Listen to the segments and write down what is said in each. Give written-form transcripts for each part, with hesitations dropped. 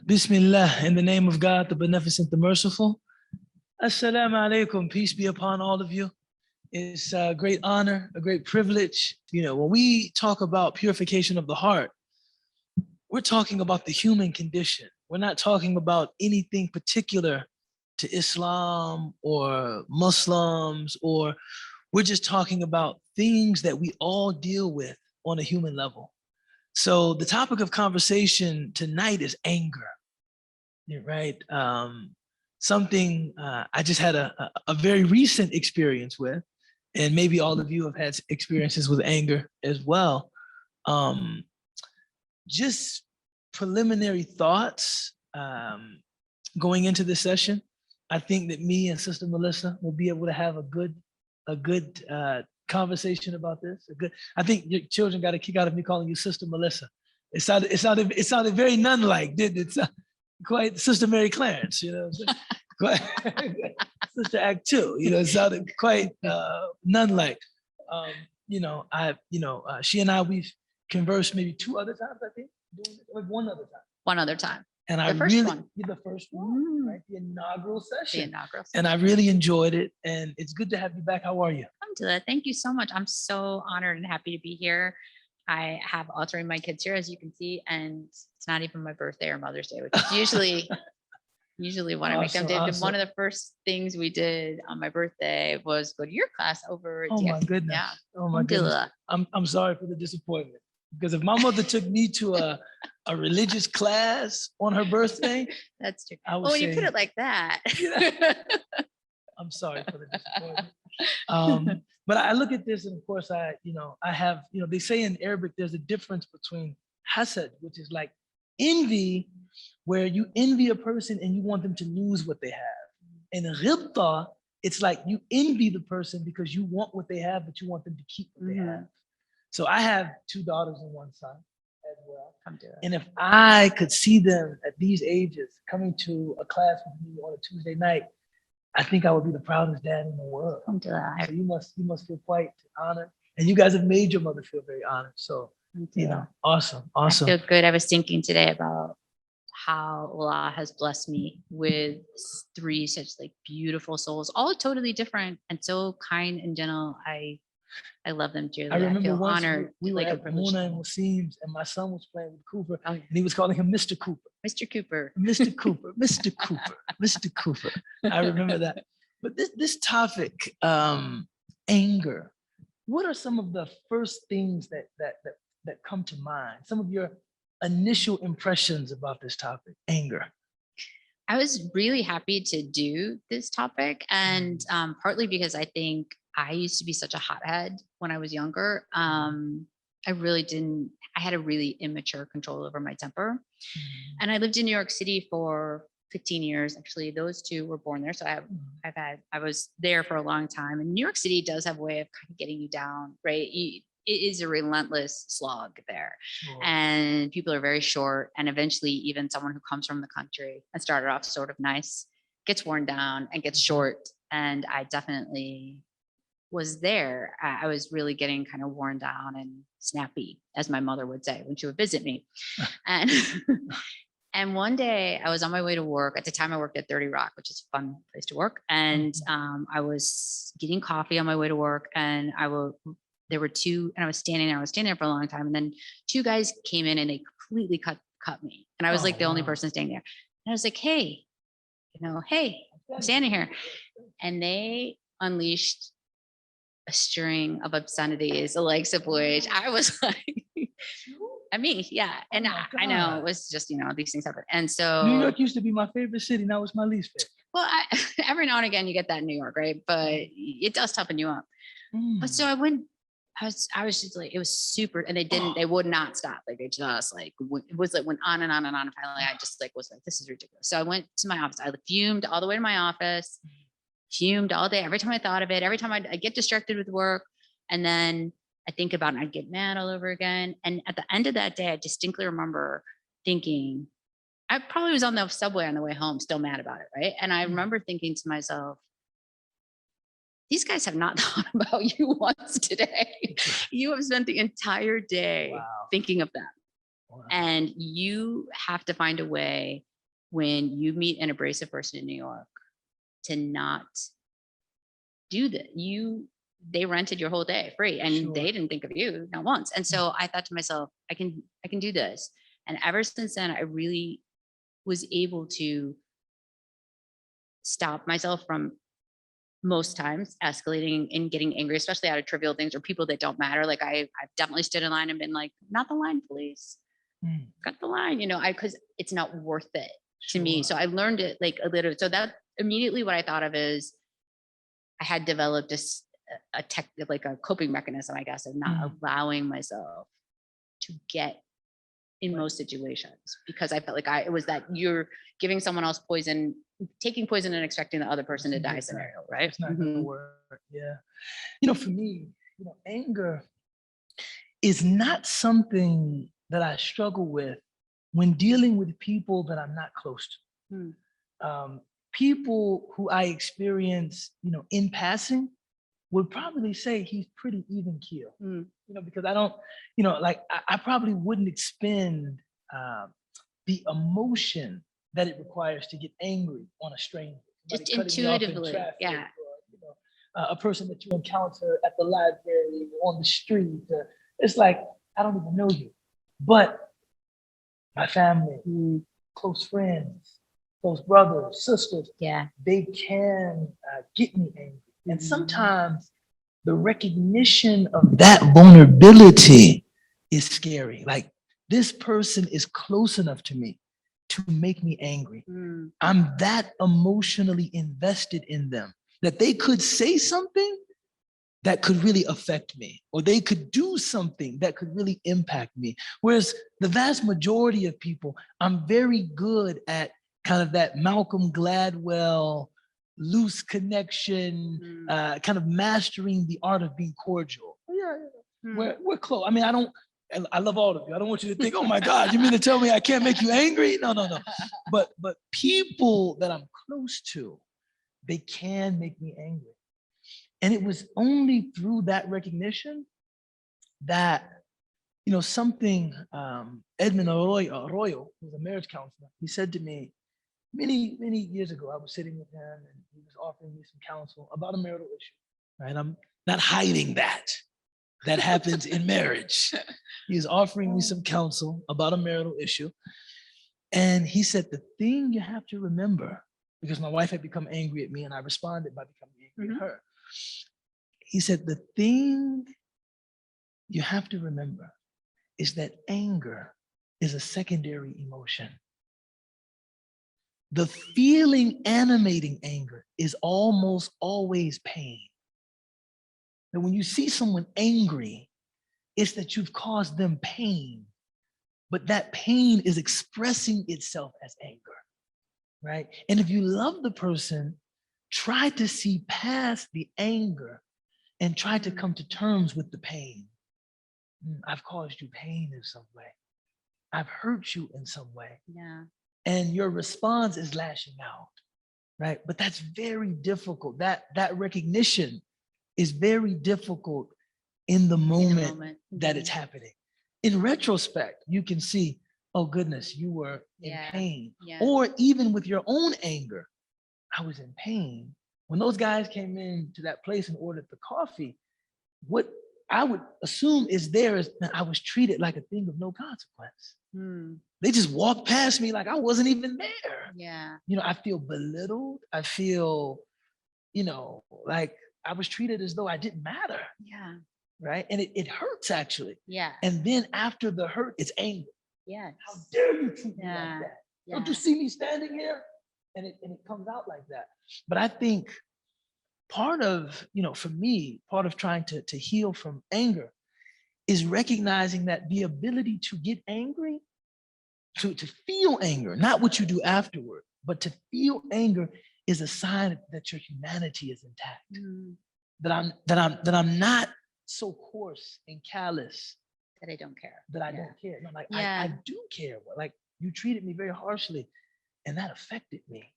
Bismillah, in the name of God, the Beneficent, the Merciful. Assalamu alaikum, peace be upon all of you. It's a great honor, a great privilege. You know, when we talk about purification of the heart, we're talking about the human condition. We're not talking about anything particular to Islam or Muslims, or we're just talking about things that we all deal with on a human level. So the topic of conversation tonight is anger, right? Something I just had a very recent experience with, and maybe all of you have had experiences with anger as well. Just preliminary thoughts going into this session. I think that me and Sister Melissa will be able to have a good conversation about this. I think your children got a kick out of me calling you Sister Melissa. It sounded very nun-like, didn't it? Quite Sister Mary Clarence, you know. Quite, Sister Act 2, you know, it sounded quite nun-like. She and I, we've conversed maybe 2 other times, I think. One other time. One other time. And the first one, right? The inaugural session. And I really enjoyed it. And it's good to have you back. How are you? Alhamdulillah. Thank you so much. I'm so honored and happy to be here. I have all 3 of my kids here, as you can see, and it's not even my birthday or Mother's Day, which is usually when I make them. One of the first things we did on my birthday was go to your class over. Oh my goodness! Yeah. Oh my goodness! I'm sorry for the disappointment, because if my mother took me to a religious class on her birthday, that's true. When you put it like that, I'm sorry for the disappointment. But I look at this, and of course, I have, they say in Arabic, there's a difference between hasad, which is like envy, where you envy a person and you want them to lose what they have. And ghibta, it's like you envy the person because you want what they have, but you want them to keep what they have. So I have 2 daughters and 1 son as well. And if I could see them at these ages coming to a class with me on a Tuesday night, I think I would be the proudest dad in the world. So you must feel quite honored. And you guys have made your mother feel very honored. So, awesome. I feel good. I was thinking today about how Allah has blessed me with 3 such like beautiful souls, all totally different and so kind and gentle. I love them dearly. I remember feel once honored. we were at Muna and Wasim's, and my son was playing with Cooper, and he was calling him Mr. Cooper. Mr. Cooper. Mr. Cooper. Mr. Cooper. Mr. Cooper. I remember that. But this topic, anger, what are some of the first things that come to mind? Some of your initial impressions about this topic, anger? I was really happy to do this topic, and partly because I think I used to be such a hothead when I was younger. I had a really immature control over my temper. And I lived in New York City for 15 years. Actually, those 2 were born there. So I was there for a long time. And New York City does have a way of kind of getting you down, right? It is a relentless slog there. Sure. And people are very short. And eventually even someone who comes from the country and started off sort of nice gets worn down and gets short. And I definitely was there. I was really getting kind of worn down and snappy, as my mother would say when she would visit me. And and one day I was on my way to work. At the time I worked at 30 Rock, which is a fun place to work. And I was getting coffee on my way to work, and there were 2, and I was standing there for a long time. And then 2 guys came in and they completely cut me. And I was like the only person standing there. And I was like, hey, I'm standing here. And they unleashed a string of obscenities, the likes of which I was like, yeah. And I know it was just, these things happen. And so New York used to be my favorite city. Now it's my least favorite. Well, every now and again you get that in New York, right? But it does toughen you up. But so I was just like, it was super, and they would not stop. Like they just like, it was like went on and on and on. And finally I just like, was like, this is ridiculous. So I went to my office. I fumed all the way to my office. Fumed all day. Every time I thought of it, every time I get distracted with work, and then I think about it, and I get mad all over again. And at the end of that day, I distinctly remember thinking, I probably was on the subway on the way home, still mad about it, right? And I remember thinking to myself, these guys have not thought about you once today. You have spent the entire day thinking of them. Wow. And you have to find a way when you meet an abrasive person in New York to not do that. They rented your whole day free, and Sure. they didn't think of you not once. And so I thought to myself, I can do this. And ever since then, I really was able to stop myself from most times escalating and getting angry, especially out of trivial things or people that don't matter. Like I've definitely stood in line and been like, not the line, please. Mm. Cut the line, because it's not worth it to me. Sure. So I learned it like a little. So that immediately what I thought of is I had developed a coping mechanism, I guess, of not allowing myself to get in most situations, because I felt like it was that you're giving someone else poison, taking poison and expecting the other person to die scenario, right? It's not gonna work. Yeah. For me, anger is not something that I struggle with when dealing with people that I'm not close to. People who I experience, in passing would probably say he's pretty even keel, because I don't, I probably wouldn't expend the emotion that it requires to get angry on a stranger. Just Somebody cutting me off in intuitively, traffic, yeah. Or, a person that you encounter at the library, on the street. It's like, I don't even know you. But my family, close friends, close brothers, sisters, they can get me angry. And sometimes the recognition of that vulnerability is scary. Like, this person is close enough to me to make me angry. I'm that emotionally invested in them that they could say something that could really affect me, or they could do something that could really impact me. Whereas the vast majority of people, I'm very good at kind of that Malcolm Gladwell, loose connection, kind of mastering the art of being cordial. We're close. I mean, I love all of you. I don't want you to think, oh my God, you mean to tell me I can't make you angry? No. But people that I'm close to, they can make me angry. And it was only through that recognition that, something Edmund Arroyo, who's a marriage counselor, he said to me many, many years ago. I was sitting with him and he was offering me some counsel about a marital issue, right? I'm not hiding that. That happens in marriage. He was offering me some counsel about a marital issue. And he said, the thing you have to remember, because my wife had become angry at me and I responded by becoming angry at her. He said, the thing you have to remember is that anger is a secondary emotion. The feeling animating anger is almost always pain. That when you see someone angry, it's that you've caused them pain, but that pain is expressing itself as anger, right? And if you love the person, try to see past the anger and try to come to terms with the pain. I've caused you pain in some way. I've hurt you in some way. Yeah. And your response is lashing out, right? But that's very difficult. That recognition is very difficult in the moment that it's happening. In retrospect, you can see, oh goodness, you were in pain. Or even with your own anger, I was in pain. When those guys came into that place and ordered the coffee, what I would assume is that I was treated like a thing of no consequence. They just walked past me like I wasn't even there. Yeah. I feel belittled. I feel, like I was treated as though I didn't matter. Yeah. Right. And it hurts actually. Yeah. And then after the hurt, it's anger. Yeah. How dare you treat me like that? Yeah. Don't you see me standing here? And it comes out like that. But I think part of, for me, part of trying to heal from anger is recognizing that the ability to get angry, to feel anger, not what you do afterward, but to feel anger is a sign that your humanity is intact. That I'm not so coarse and callous that I don't care. That I don't care. No, like I do care. Like, you treated me very harshly, and that affected me.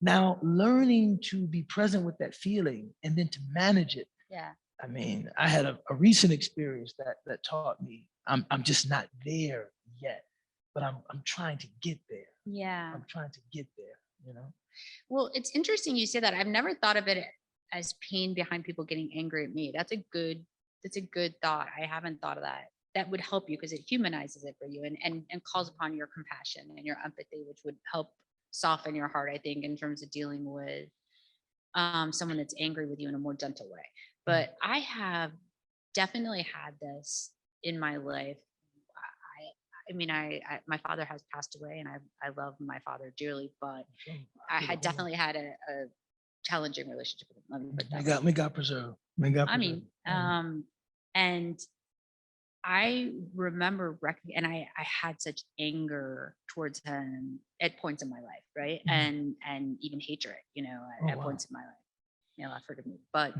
Now, learning to be present with that feeling and then to manage it. Yeah. I mean, I had a recent experience that taught me I'm just not there yet, but I'm trying to get there. Yeah. I'm trying to get there, you know? Well, it's interesting you say that. I've never thought of it as pain behind people getting angry at me. That's a good thought. I haven't thought of that. That would help you because it humanizes it for you and calls upon your compassion and your empathy, which would help soften your heart, I think, in terms of dealing with someone that's angry with you in a more gentle way. But I have definitely had this in my life. I mean, my father has passed away, and I love my father dearly, but I had definitely had a challenging relationship with him. Let me put it that way. May God preserve. May God I preserve. mean, and I remember, and I had such anger towards him at points in my life, right? And even hatred, at points in my life. May Allah forgive me. But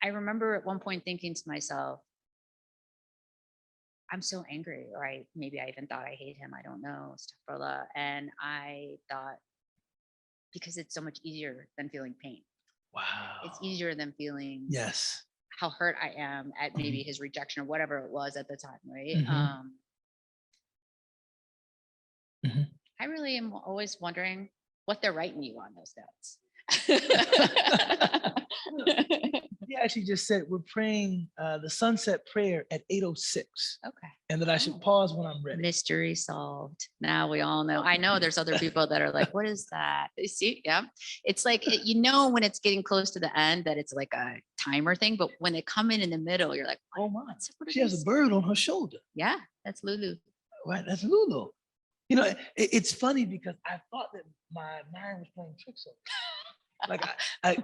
I remember at one point thinking to myself, I'm so angry, or maybe I even thought I hate him. I don't know, astaghfirullah. And I thought, because it's so much easier than feeling pain. Wow. It's easier than feeling Yes. how hurt I am at maybe his rejection or whatever it was at the time, right? I really am always wondering what they're writing you on those notes. He actually just said we're praying the sunset prayer at 8:06. Okay. And that I should pause when I'm ready. Mystery solved. Now we all know. I know there's other people that are like, what is that? You see? Yeah. It's like, when it's getting close to the end that it's like a timer thing, but when they come in the middle, you're like, oh my, she has a bird on her shoulder. Yeah, that's Lulu. Right, that's Lulu. It's funny because I thought that my mind was playing tricks on me.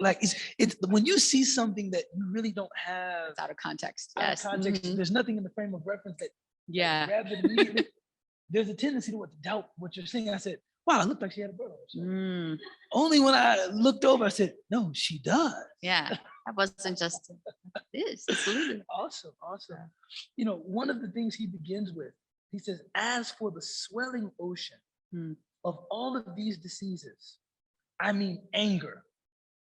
Like it's when you see something that you really don't have. It's out of context. Out of context. There's nothing in the frame of reference that grabs it immediately. There's a tendency to doubt what you're saying. I said, wow, it looked like she had a bird on her. Only when I looked over, I said, no, she does. Yeah, that wasn't just this. It's Lulu. Awesome. One of the things he begins with, he says, as for the swelling ocean of all of these diseases, I mean anger,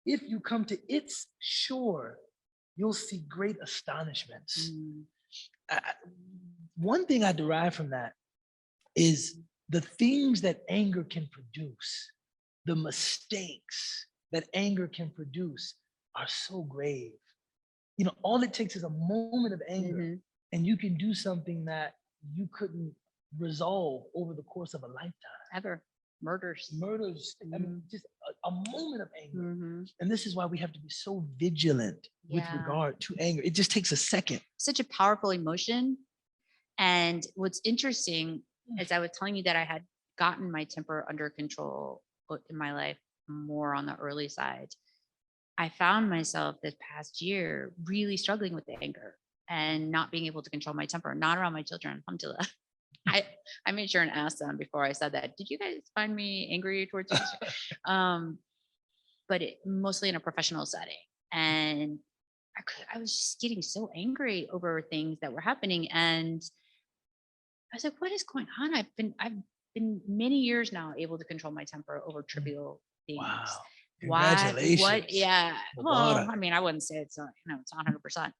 if you come to its shore, you'll see great astonishments. One thing I derive from that is the things that anger can produce, the mistakes that anger can produce are so grave. All it takes is a moment of anger and you can do something that you couldn't resolve over the course of a lifetime. Ever. Murders. I mean, just a moment of anger. And this is why we have to be so vigilant with regard to anger. It just takes a second. Such a powerful emotion. And what's interesting, as I was telling you that I had gotten my temper under control in my life more on the early side, I found myself this past year really struggling with the anger and not being able to control my temper, not around my children, alhamdulillah. I made sure and asked them before I said that, did you guys find me angry towards you? But mostly in a professional setting. And I was just getting so angry over things that were happening. And I was like, what is going on? I've been many years now able to control my temper over trivial things. Wow. Congratulations. What? Yeah. Well, I mean, I wouldn't say it's 100%,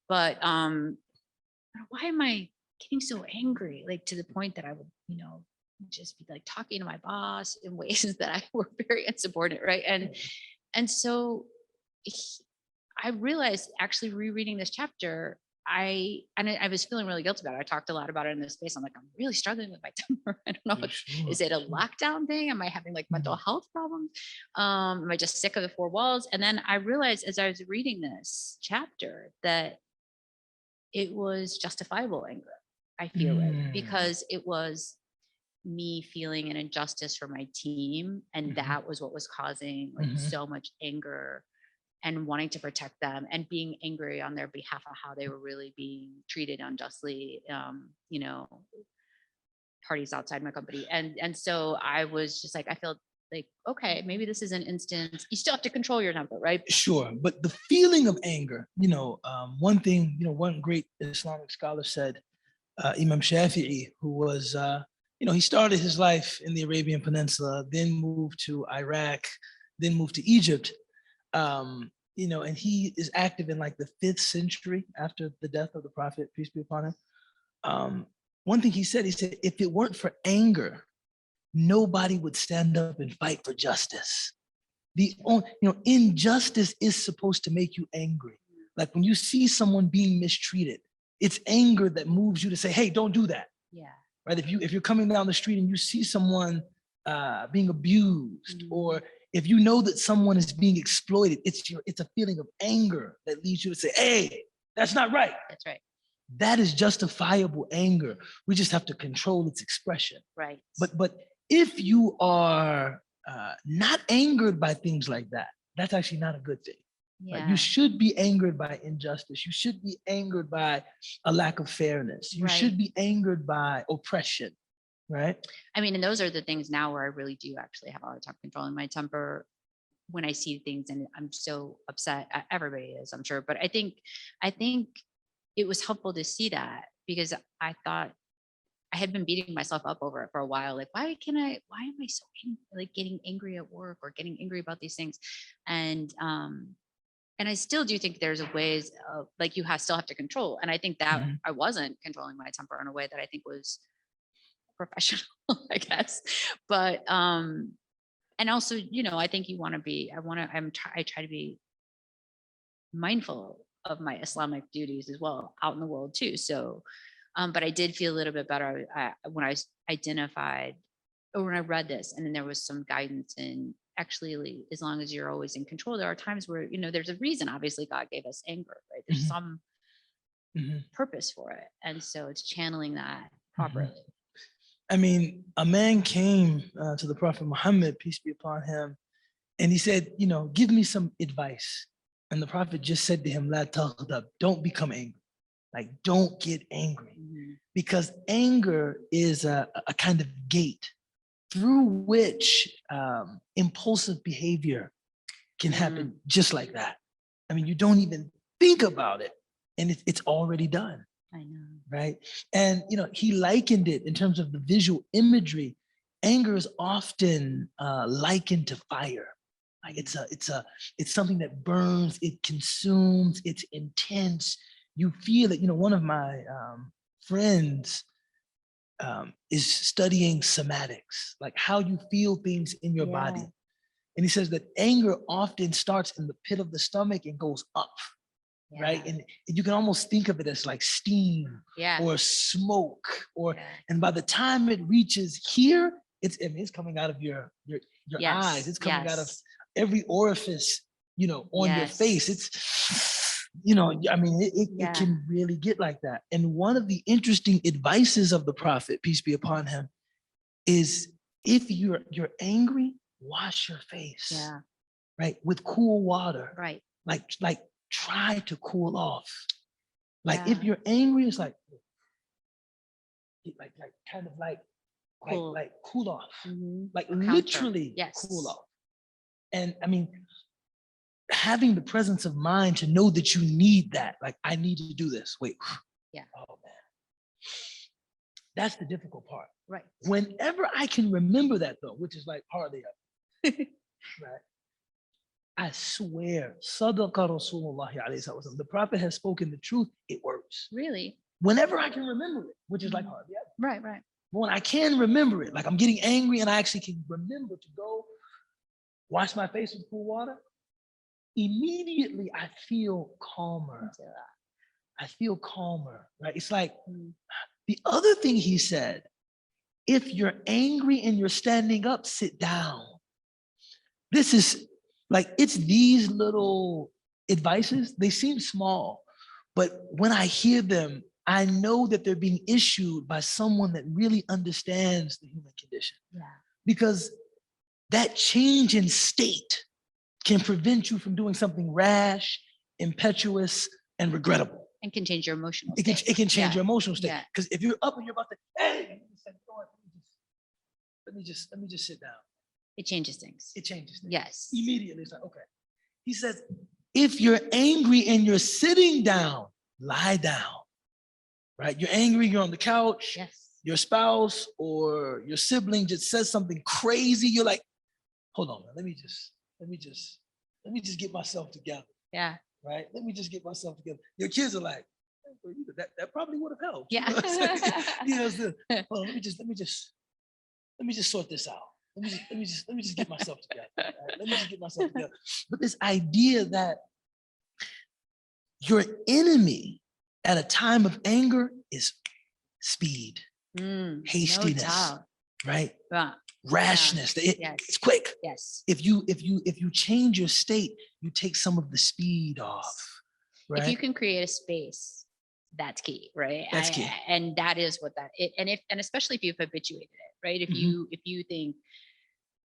but why am I getting so angry? Like to the point that I would, just be like talking to my boss in ways that were very insubordinate. Right. And so I realized actually rereading this chapter, I was feeling really guilty about it. I talked a lot about it in this space. I'm like, I'm really struggling with my temper. I don't know. Is it a lockdown thing? Am I having like mental health problems? Am I just sick of the four walls? And then I realized as I was reading this chapter that it was justifiable anger. I feel it because it was me feeling an injustice for my team. And that was what was causing like so much anger and wanting to protect them and being angry on their behalf of how they were really being treated unjustly, parties outside my company. And so I was just like, I feel like, okay, maybe this is an instance, you still have to control your temper, right? Sure. But the feeling of anger, one thing, one great Islamic scholar said, Imam Shafi'i, who was, he started his life in the Arabian Peninsula, then moved to Iraq, then moved to Egypt. and he is active in like the 5th century after the death of the prophet, peace be upon him. One thing he said, if it weren't for anger, nobody would stand up and fight for justice. Injustice is supposed to make you angry. Like when you see someone being mistreated, it's anger that moves you to say, hey, don't do that. Yeah. Right? If you're coming down the street and you see someone being abused, or if you know that someone is being exploited, it's a feeling of anger that leads you to say, hey, that's not right. That's right. That is justifiable anger. We just have to control its expression. Right. But if you are not angered by things like that, that's actually not a good thing. Yeah. Right? You should be angered by injustice. You should be angered by a lack of fairness. You should be angered by oppression, right? I mean, and those are the things now where I really do actually have a hard time controlling my temper when I see things and I'm so upset. Everybody is, I'm sure. But I think it was helpful to see that, because I thought I had been beating myself up over it for a while. Like, why am I so like getting angry at work or getting angry about these things? And I still do think there's ways of, like, you still have to control. And I think that I wasn't controlling my temper in a way that I think was professional, I guess. But, and also, I think I try to be mindful of my Islamic duties as well out in the world too. So, but I did feel a little bit better when I identified, or when I read this, and then there was some guidance in, actually, as long as you're always in control, there are times where, there's a reason, obviously God gave us anger, right? There's some purpose for it. And so it's channeling that properly. I mean, a man came to the Prophet Muhammad, peace be upon him, and he said, give me some advice. And the Prophet just said to him, La taghdab, don't become angry. Like, don't get angry. Because anger is a kind of gate through which impulsive behavior can happen just like that. I mean, you don't even think about it, and it's already done. I know. Right. And, he likened it in terms of the visual imagery. Anger is often likened to fire. Like it's something that burns, it consumes, it's intense. You feel it. One of my friends is studying somatics, like how you feel things in your body. And he says that anger often starts in the pit of the stomach and goes up, right? And you can almost think of it as like steam or smoke, and by the time it reaches here, it's coming out of your eyes. It's coming out of every orifice, on your face. It's, it can really get like that. And one of the interesting advices of the Prophet, peace be upon him, is if you're angry, wash your face, right, with cool water, right? Like try to cool off. Like if you're angry, it's like kind of like cool off, like literally cool off. And I mean, having the presence of mind to know that you need that, like, I need to do this. Wait, oh man, that's the difficult part. Right. Whenever I can remember that though, which is like hardly ever, right? I swear, Sadaqa Rasulullah alayhi wasallam, the Prophet has spoken the truth, it works. Really? Whenever I can remember it, which is like hardly ever. Right, right. But when I can remember it, like I'm getting angry and I actually can remember to go wash my face with cool water, immediately I feel calmer. I feel calmer, right? It's like the other thing he said, if you're angry and you're standing up, sit down. This is like, it's these little advices, they seem small, but when I hear them, I know that they're being issued by someone that really understands the human condition. Yeah. Because that change in state can prevent you from doing something rash, impetuous, and regrettable. And can change your emotional state. It can change your emotional state. Because if you're up and you're about to, hey, let me just sit down. It changes things. It changes things. Yes. Immediately, it's like, okay. He says, if you're angry and you're sitting down, lie down. Right? You're angry, you're on the couch. Yes. Your spouse or your sibling just says something crazy. You're like, hold on, man, let me just get myself together. Yeah. Right? Let me just get myself together. Your kids are like, "Well, that probably would have helped." Yeah. You know what I'm saying? You know, so, well, let me just sort this out. Let me just get myself together. Right? Let me just get myself together. But this idea that your enemy at a time of anger is speed, hastiness, No doubt. right? Yeah. Rashness. Yes. It's quick. Yes. If you change your state, you take some of the speed off. Right? If you can create a space, that's key, right? That's key. And that is what and especially if you've habituated it, right? If you think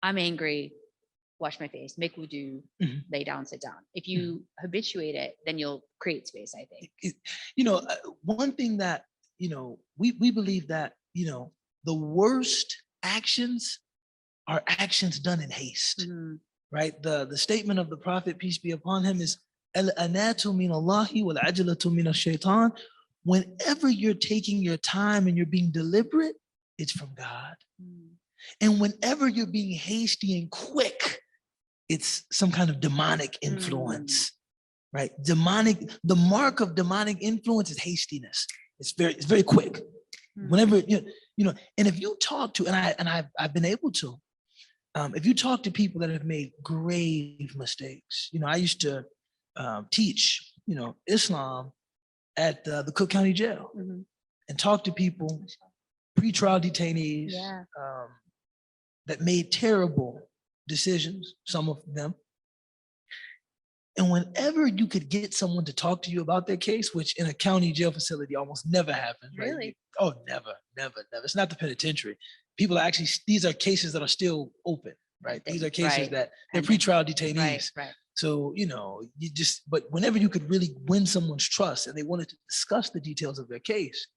I'm angry, wash my face, make wudu, lay down, sit down. If you habituate it, then you'll create space, I think. One thing that, we believe that, the worst actions are actions done in haste, right? The statement of the Prophet, peace be upon him, is al-anatu min Allahi wal ajalatu min ash-shaytan. Whenever you're taking your time and you're being deliberate, it's from God. And whenever you're being hasty and quick, it's some kind of demonic influence, right? The mark of demonic influence is hastiness. It's very quick. Whenever, and if you talk to, and I've been able to, if you talk to people that have made grave mistakes, I used to teach, Islam at the Cook County Jail and talk to people, pretrial detainees that made terrible decisions, some of them. And whenever you could get someone to talk to you about their case, which in a county jail facility almost never happens. Right? Really? Oh, never. It's not the penitentiary. People are actually, these are cases that are still open, right? These are cases that they're pretrial detainees. Right. So, but whenever you could really win someone's trust and they wanted to discuss the details of their case,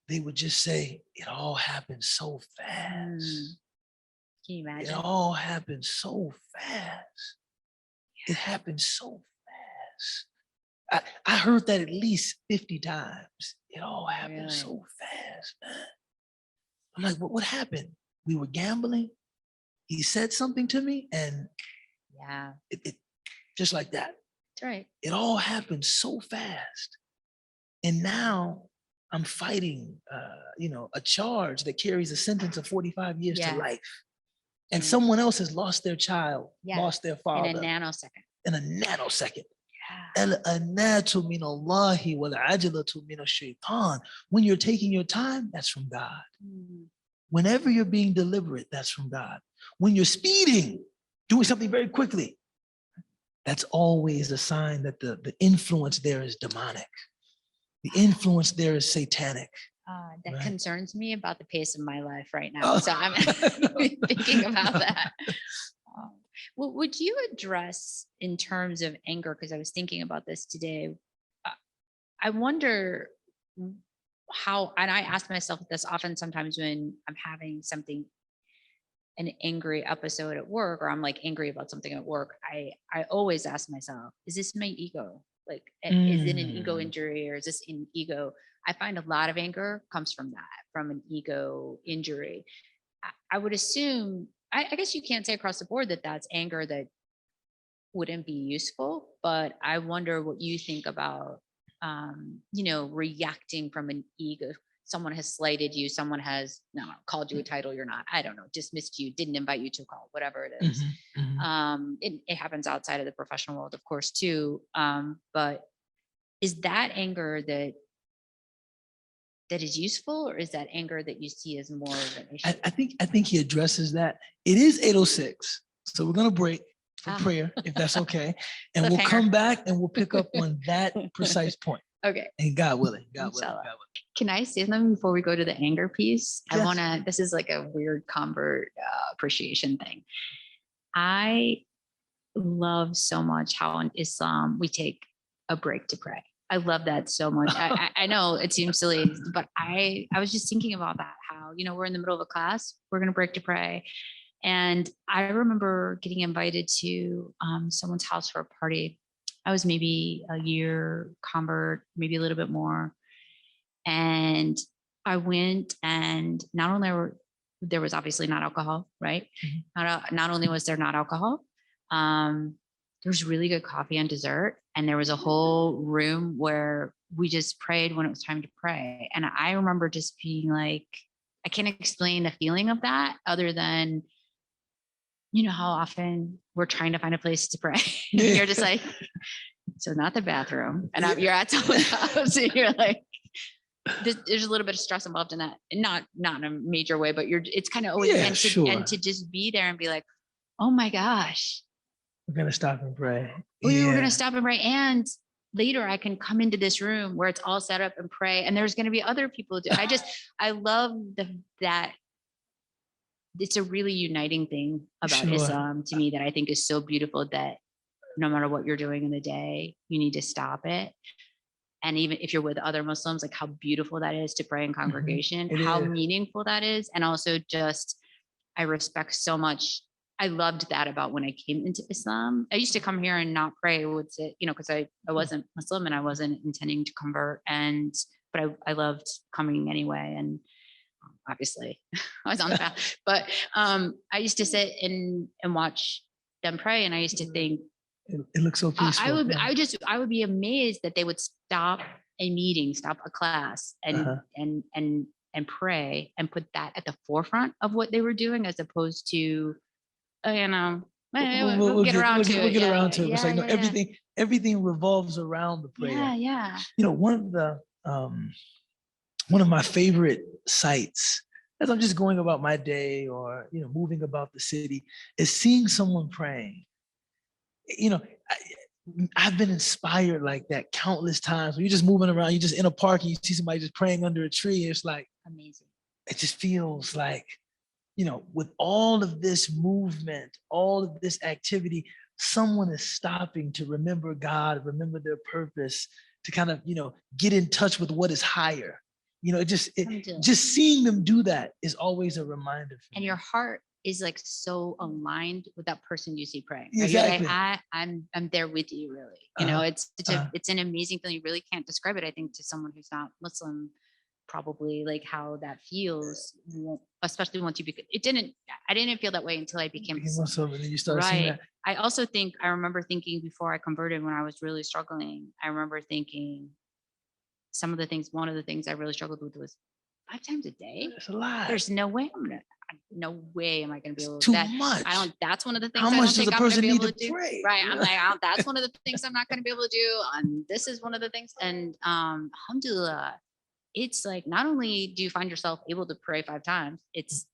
they would just say, it all happened so fast. Can you imagine? It all happened so fast. It happened so fast. I heard that at least 50 times. It all happened so fast, man. I'm like, what happened? We were gambling. He said something to me and it just like that. That's right. It all happened so fast. And now I'm fighting, a charge that carries a sentence of 45 years to life. And someone else has lost their child, lost their father. In a nanosecond. Al-anatu min Allahi wal ajalatu min ash-shaytan. When you're taking your time, that's from God. Whenever you're being deliberate, that's from God. When you're speeding, doing something very quickly, that's always a sign that the influence there is demonic. The influence there is satanic. That concerns me about the pace of my life right now. So I'm thinking about that. Well, would you address in terms of anger? Because I was thinking about this today. I wonder how, and I ask myself this often sometimes when I'm having an angry episode at work, or I'm like angry about something at work. I always ask myself, is this my ego? Like, is it an ego injury or is this an ego? I find a lot of anger comes from an ego injury. I would assume, I guess you can't say across the board that that's anger that wouldn't be useful, but I wonder what you think about, reacting from an ego. Someone has slighted you, someone has called you a title you're not, I don't know, dismissed you, didn't invite you to a call, whatever it is. It happens outside of the professional world, of course, too. But is that anger that is useful, or is that anger that you see as more of an issue? I think he addresses that. It is 8:06, so we're gonna break for prayer, if that's okay, and we'll come back and we'll pick up on that precise point. Okay. And God willing, God willing. Can I say something before we go to the anger piece? Yes. This is like a weird convert appreciation thing. I love so much how in Islam we take a break to pray. I love that so much. I know it seems silly, but I was just thinking about that, how, we're in the middle of a class, we're going to break to pray. And I remember getting invited to someone's house for a party. I was maybe a year convert, maybe a little bit more. And I went, and not only there was obviously not alcohol, right? Not only was there not alcohol, there there was really good coffee and dessert. And there was a whole room where we just prayed when it was time to pray. And I remember just being like, I can't explain the feeling of that other than, you know, how often we're trying to find a place to pray. And you're just like, so not the bathroom. And you're at someone's house and you're like, there's a little bit of stress involved in that. And not in a major way, but it's kind of always, and to just be there and be like, oh my gosh. We're going to stop and pray. We're going to stop and pray. And later I can come into this room where it's all set up and pray. And there's going to be other people. I love that. It's a really uniting thing about Islam to me that I think is so beautiful, that no matter what you're doing in the day, you need to stop it. And even if you're with other Muslims, like how beautiful that is to pray in congregation, how meaningful that is. And also just, I respect so much. I loved that about when I came into Islam. I used to come here and not pray, would sit, you know, because I wasn't Muslim and I wasn't intending to convert. But I loved coming anyway. And obviously I was on the path, but I used to sit and watch them pray. And I used to think, it looks so peaceful. I would be amazed that they would stop a meeting, stop a class and pray and put that at the forefront of what they were doing, as opposed to, you know, we'll get around to it. It's like, no, everything revolves around the prayer. Yeah. You know, one of my favorite sights as I'm just going about my day or, you know, moving about the city is seeing someone praying. You know, I've been inspired like that countless times. When you're just moving around, you're just in a park and you see somebody just praying under a tree. It's like amazing. It just feels like, you know, with all of this movement, all of this activity, someone is stopping to remember God, remember their purpose, to kind of, you know, get in touch with what is higher. You know, just seeing them do that is always a reminder for me. And your heart is like so aligned with that person you see praying. Right? Exactly. Like, I'm there with you, really. You know, it's an amazing feeling. You really can't describe it, I think, to someone who's not Muslim, probably, like how that feels, especially once I didn't feel that way until I became Muslim. And then you start seeing that. I remember thinking before I converted, when I was really struggling, I remember thinking one of the things I really struggled with was 5 times a day. That's a lot. There's no way am I going to be able to do that. much. That's one of the things How much does a person need to pray? Right. I'm like, that's one of the things I'm not going to be able to do. And this is one of the things. And alhamdulillah, it's like, not only do you find yourself able to pray 5 times, it's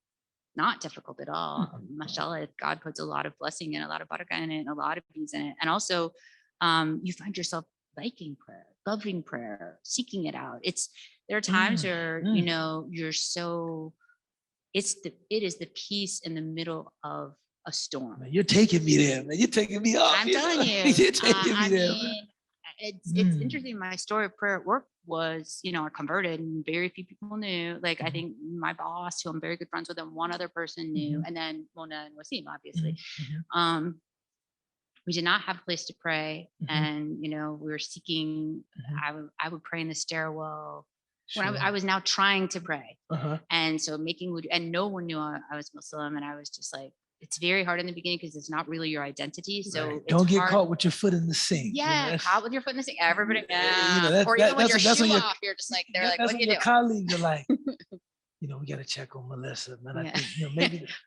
not difficult at all. Mashallah, God puts a lot of blessing and a lot of barakah in it and a lot of peace in it. And also you find yourself liking prayer, loving prayer, seeking it out. There are times where, you know, it is the peace in the middle of a storm. Man, you're taking me there, man. You're taking me off. I'm telling you. You're taking me there. It's interesting. My story of prayer at work was, you know, I converted and very few people knew. Like, I think my boss, who I'm very good friends with, and one other person knew, and then Mona and Wasim, obviously. We did not have a place to pray. And, you know, we were seeking, I would pray in the stairwell. When I was now trying to pray. And so making wudu, and no one knew I was Muslim. And I was just like, it's very hard in the beginning because it's not really your identity. So don't get caught with your foot in the sink. Yeah, you know, caught with your foot in the sink. Everybody, you know, or even when your shoe off, you're just like, they're like, what do you do? Your colleagues are like, you know, we got to check on Melissa, man. I think, you know,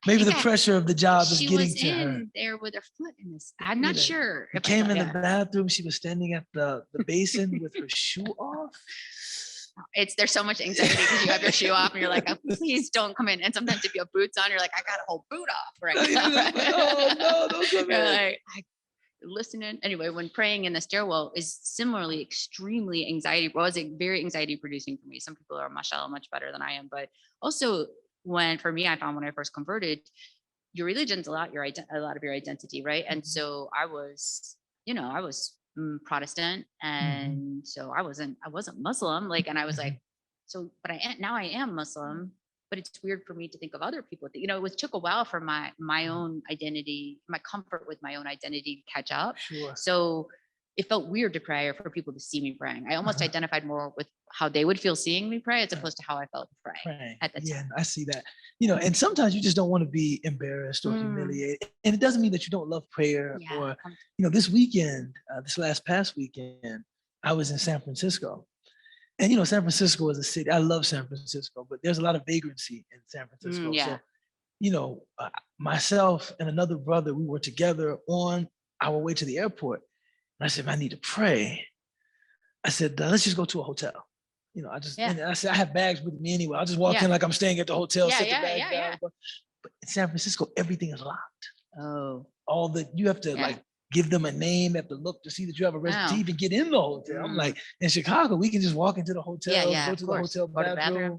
maybe the pressure of the job is getting to her. She was in there with her foot in this. I'm not sure. She came in the bathroom. She was standing at the basin with her shoe off. There's so much anxiety because you have your shoe off and you're like, oh, please don't come in. And sometimes if you have boots on, you're like, I got a whole boot off right now. Oh no, don't come in. Like, listening. Anyway, when praying in the stairwell is similarly extremely anxiety, very anxiety producing for me. Some people are, mashallah, much better than I am. But also for me, I found when I first converted, your religion's a lot of your identity, right? And so I was Protestant, and so I wasn't Muslim, like, and I was like, but I am Muslim, but it's weird for me to think of other people. You know, it took a while for my own identity, my comfort with my own identity to catch up. Sure. So it felt weird to pray or for people to see me praying. I almost identified more with how they would feel seeing me pray as opposed to how I felt praying at the time. I see that. And sometimes you just don't want to be embarrassed or humiliated. And it doesn't mean that you don't love prayer or, this weekend, this past weekend, I was in San Francisco. And, San Francisco is a city. I love San Francisco, but there's a lot of vagrancy in San Francisco. So, myself and another brother, we were together on our way to the airport. And I said, I need to pray. I said, let's just go to a hotel. And I said, I have bags with me anyway. I'll just walk in like I'm staying at the hotel, set the bag down. But in San Francisco, everything is locked. Oh. You have to like give them a name, have to look to see that you have a resident to even get in the hotel. I'm like, in Chicago, we can just walk into the hotel, go to the hotel bathroom.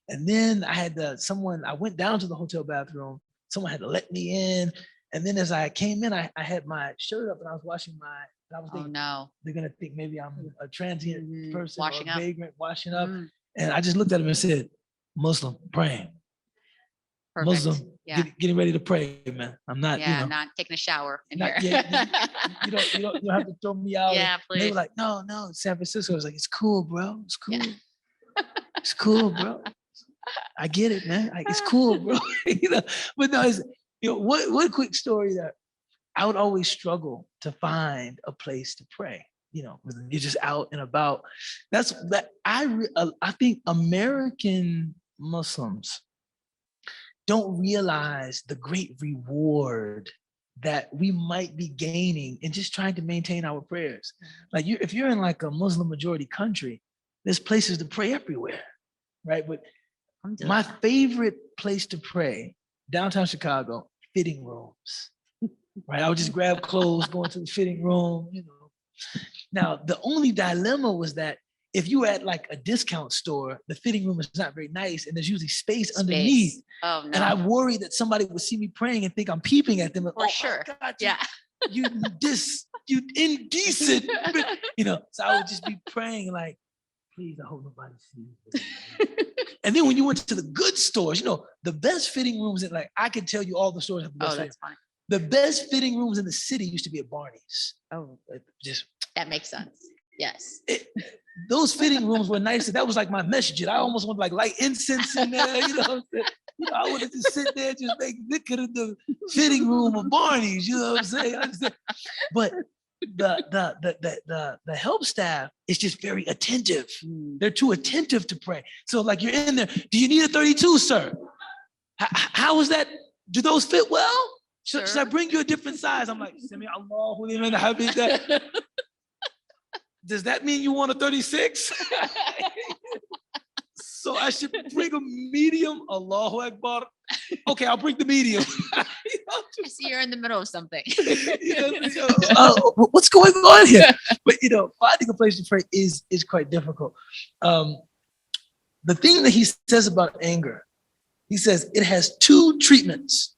And then I went down to the hotel bathroom. Someone had to let me in. And then as I came in, I had my shirt up and I was washing I was thinking, they're going to think maybe I'm a transient person or a vagrant washing up. And I just looked at him and said, Muslim, praying. Perfect. Muslim, getting ready to pray, man. I'm not, not taking a shower in here. You don't have to throw me out. Yeah, please. They were like, no, San Francisco. I was like, it's cool, bro. It's cool. It's cool, bro. I get it, man. Like, it's cool, bro. But no, it's, one quick story that I would always struggle to find a place to pray. When you're just out and about. I think American Muslims don't realize the great reward that we might be gaining in just trying to maintain our prayers. Like if you're in like a Muslim majority country, there's places to pray everywhere, right? But my favorite place to pray, downtown Chicago, fitting rooms, right? I would just grab clothes, go into the fitting room, Now, the only dilemma was that if you were at like a discount store, the fitting room is not very nice and there's usually space underneath. Oh, no. And I worry that somebody would see me praying and think I'm peeping at them. And, For sure. God, you indecent. So I would just be praying like, please, I hope nobody sees me. And then when you went to the good stores, the best fitting rooms, I could tell you all the stores have the best that's funny. The best fitting rooms in the city used to be at Barney's. Oh, that makes sense. Yes. Those fitting rooms were nice. That was like my message. I almost wanted like light incense in there. I wanted to sit there just make liquor in the fitting room of Barney's. You know what I'm saying? But the help staff is just very attentive. They're too attentive to pray. So like you're in there. Do you need a 32, sir? How is that? Do those fit well? Should I bring you a different size? I'm like, Sami Allahu liman hamidah. Does that mean you want a 36? So I should bring a medium? Allahu Akbar. Okay, I'll bring the medium. I see you're in the middle of something. What's going on here? But finding a place to pray is quite difficult. The thing that he says about anger, he says it has two treatments.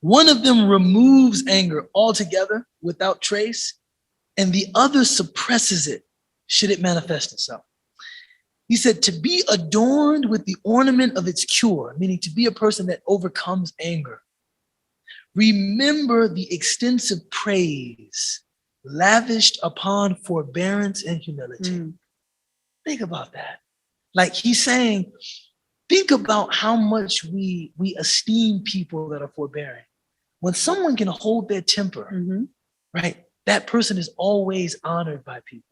One of them removes anger altogether without trace, and the other suppresses it should it manifest itself. He said to be adorned with the ornament of its cure, meaning to be a person that overcomes anger. Remember the extensive praise lavished upon forbearance and humility. Think about that. Like he's saying, think about how much we esteem people that are forbearing. When someone can hold their temper, right? That person is always honored by people.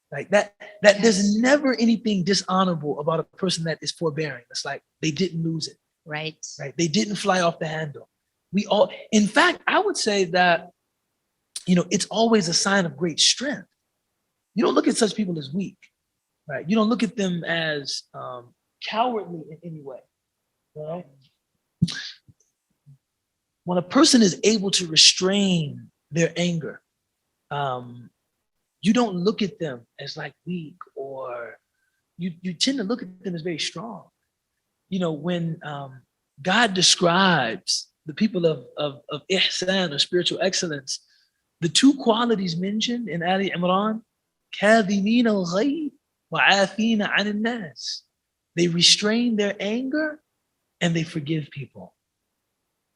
Like that there's never anything dishonorable about a person that is forbearing. It's like they didn't lose it. Right. They didn't fly off the handle. In fact, I would say that, it's always a sign of great strength. You don't look at such people as weak, right? You don't look at them as cowardly in any way, right? When a person is able to restrain their anger, you don't look at them as like weak, or you tend to look at them as very strong. When God describes the people of ihsan or spiritual excellence, the two qualities mentioned in Ali Imran, كَاظِمِينَ الْغَيْظَ وَعَافِينَ عَنِ النَّاسِ. They restrain their anger and they forgive people.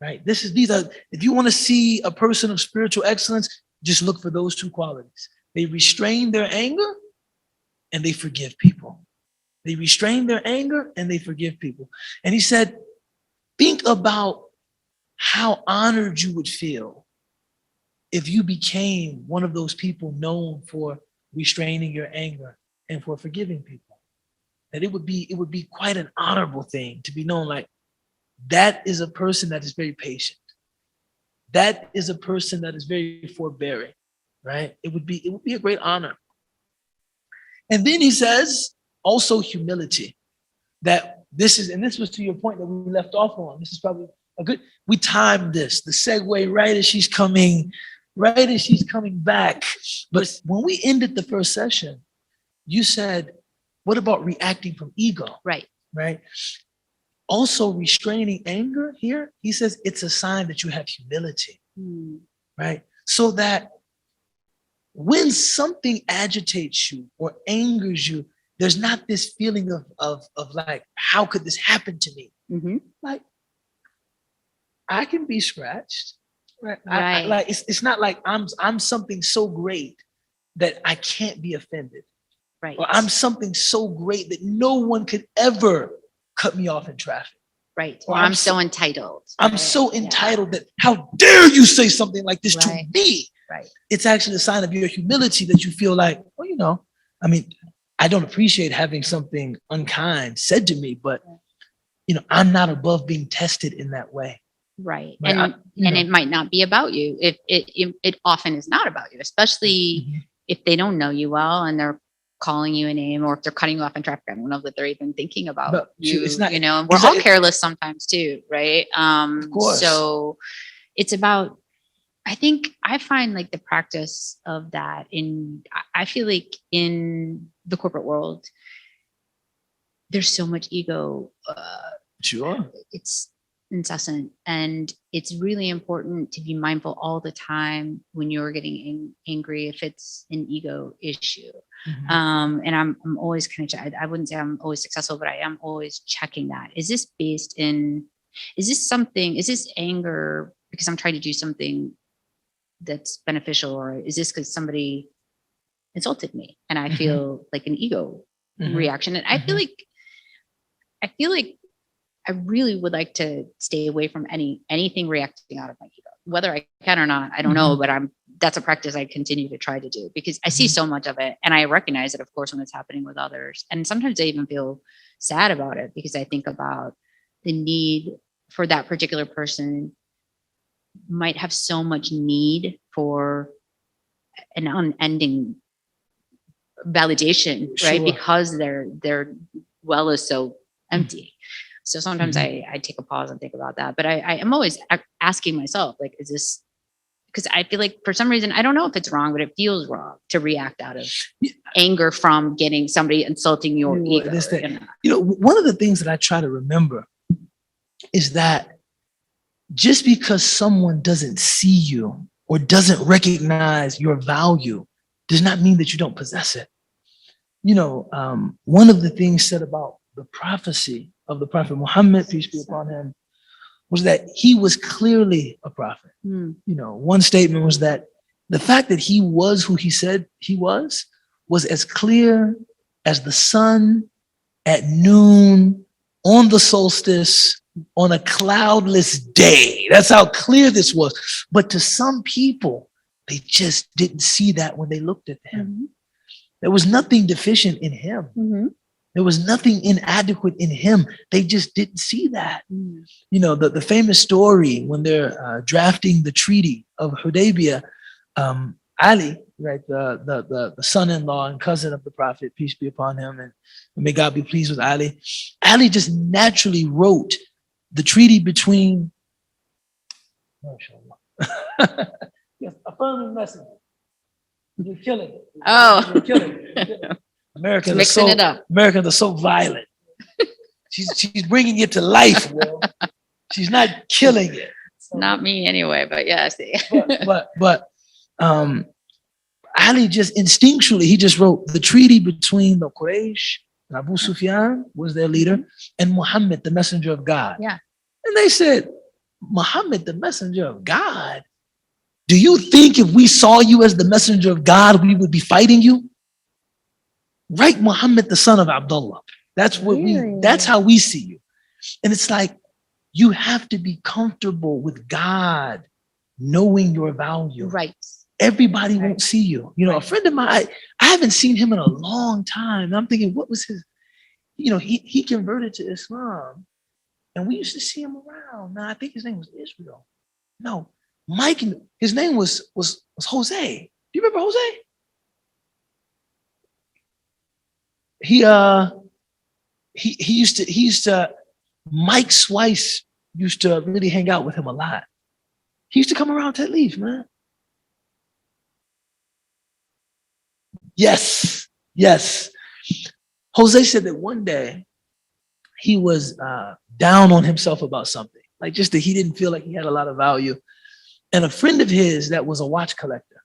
Right? These are, if you want to see a person of spiritual excellence, Just look for those two qualities. They restrain their anger and they forgive people. They restrain their anger and they forgive people. And he said, think about how honored you would feel if you became one of those people known for restraining your anger and for forgiving people. That it would be quite an honorable thing to be known like that is a person that is very patient. That is a person that is very forbearing, right? It would be a great honor. And then he says also humility. That this was to your point that we left off on. This is probably we timed this, the segue right as she's coming back. But when we ended the first session, you said, what about reacting from ego? Right. Right. Also restraining anger here, he says it's a sign that you have humility, right? So that when something agitates you or angers you, there's not this feeling of like, how could this happen to me? Mm-hmm. Like, I can be scratched, right? Right. Like it's not like I'm something so great that I can't be offended. Right. Or I'm something so great that no one could ever cut me off in traffic. Right. Or I'm so entitled. I'm so entitled that how dare you say something like this to me? Right. It's actually a sign of your humility that you feel like, well, I mean, I don't appreciate having something unkind said to me, but I'm not above being tested in that way. Right. And it might not be about you. If it often is not about you, especially if they don't know you well and they're calling you a name, or if they're cutting you off in traffic. I don't know that they're even thinking about you. It's not, and we're all careless sometimes too, right? Of course. So it's about, I find like the practice of that I feel like in the corporate world, there's so much ego. Sure. It's incessant, and it's really important to be mindful all the time when you're getting angry if it's an ego issue. And I'm always kind of, I wouldn't say I'm always successful, but I am always checking that. Is this anger because I'm trying to do something that's beneficial, or is this because somebody insulted me and I feel like an ego reaction? And I feel like I really would like to stay away from anything reacting out of my ego, whether I can or not. I don't know, but that's a practice I continue to try to do because I see so much of it, and I recognize it, of course, when it's happening with others. And sometimes I even feel sad about it because I think about the need for that particular person might have so much need for an unending validation, right? Because their well is so empty. So sometimes I take a pause and think about that, but I am always asking myself, like, is this, because I feel like for some reason, I don't know if it's wrong, but it feels wrong to react out of anger from getting somebody insulting your ego. One of the things that I try to remember is that just because someone doesn't see you or doesn't recognize your value does not mean that you don't possess it. One of the things said about the prophecy of the Prophet Muhammad, peace be upon him, was that he was clearly a prophet. One statement was that the fact that he was who he said he was as clear as the sun at noon on the solstice on a cloudless day. That's how clear this was. But to some people, they just didn't see that when they looked at him. There was nothing deficient in him. There was nothing inadequate in him. They just didn't see that. The famous story when they're drafting the treaty of Hudaybiyah, Ali, right, the son-in-law and cousin of the Prophet, peace be upon him, and may God be pleased with Ali. Ali just naturally wrote the treaty between, yes, affirming message. You're killing it. You're killing it. Americans are so violent. She's bringing it to life, Will. She's not killing it. So, not me anyway, but yes. but Ali just instinctually, he just wrote the treaty between the Quraysh, and Abu Sufyan was their leader, and Muhammad, the messenger of God. Yeah. And they said, Muhammad, the messenger of God? Do you think if we saw you as the messenger of God, we would be fighting you? Right, Muhammad, the son of Abdullah. That's what that's how we see you. And it's like, you have to be comfortable with God knowing your value. Right. Everybody won't see you. You know, a friend of mine, I haven't seen him in a long time. And I'm thinking, what was his, you know, he converted to Islam and we used to see him around. Now, I think his name was Israel. No, Mike, his name was Jose. Do you remember Jose? He used to, Mike Swice used to really hang out with him a lot. He used to come around Ted Leaf, man. Yes. Jose said that one day he was down on himself about something, like just that he didn't feel like he had a lot of value. And a friend of his that was a watch collector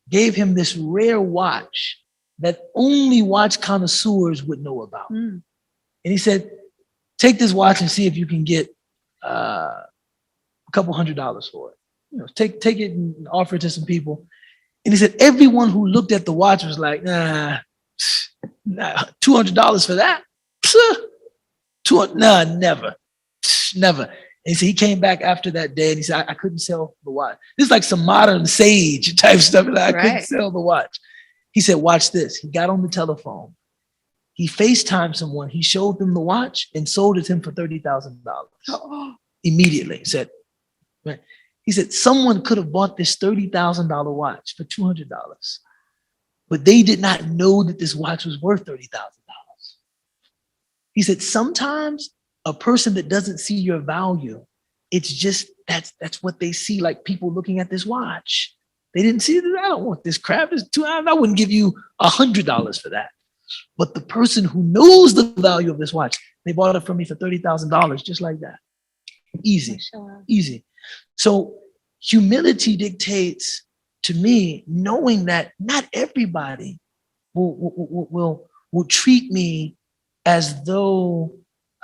gave him this rare watch that only watch connoisseurs would know about. And he said, take this watch and see if you can get a couple $100 for it. You know, take it and offer it to some people. And he said, everyone who looked at the watch was like, nah, $200 for that? Nah, never. And he said he came back after that day and he said, I couldn't sell the watch. This is like some modern sage type stuff. I couldn't sell the watch. He said, watch this. He got on the telephone. He FaceTimed someone. He showed them the watch and sold it to him for $30,000. Immediately. He said, someone could have bought this $30,000 watch for $200, but they did not know that this watch was worth $30,000. He said, sometimes a person that doesn't see your value, it's just, that's what they see, like people looking at this watch. They didn't see that. I don't want this crap. It's $200. I wouldn't give you $100 for that. But the person who knows the value of this watch, they bought it from me for $30,000, just like that. Easy. So humility dictates to me knowing that not everybody will treat me as though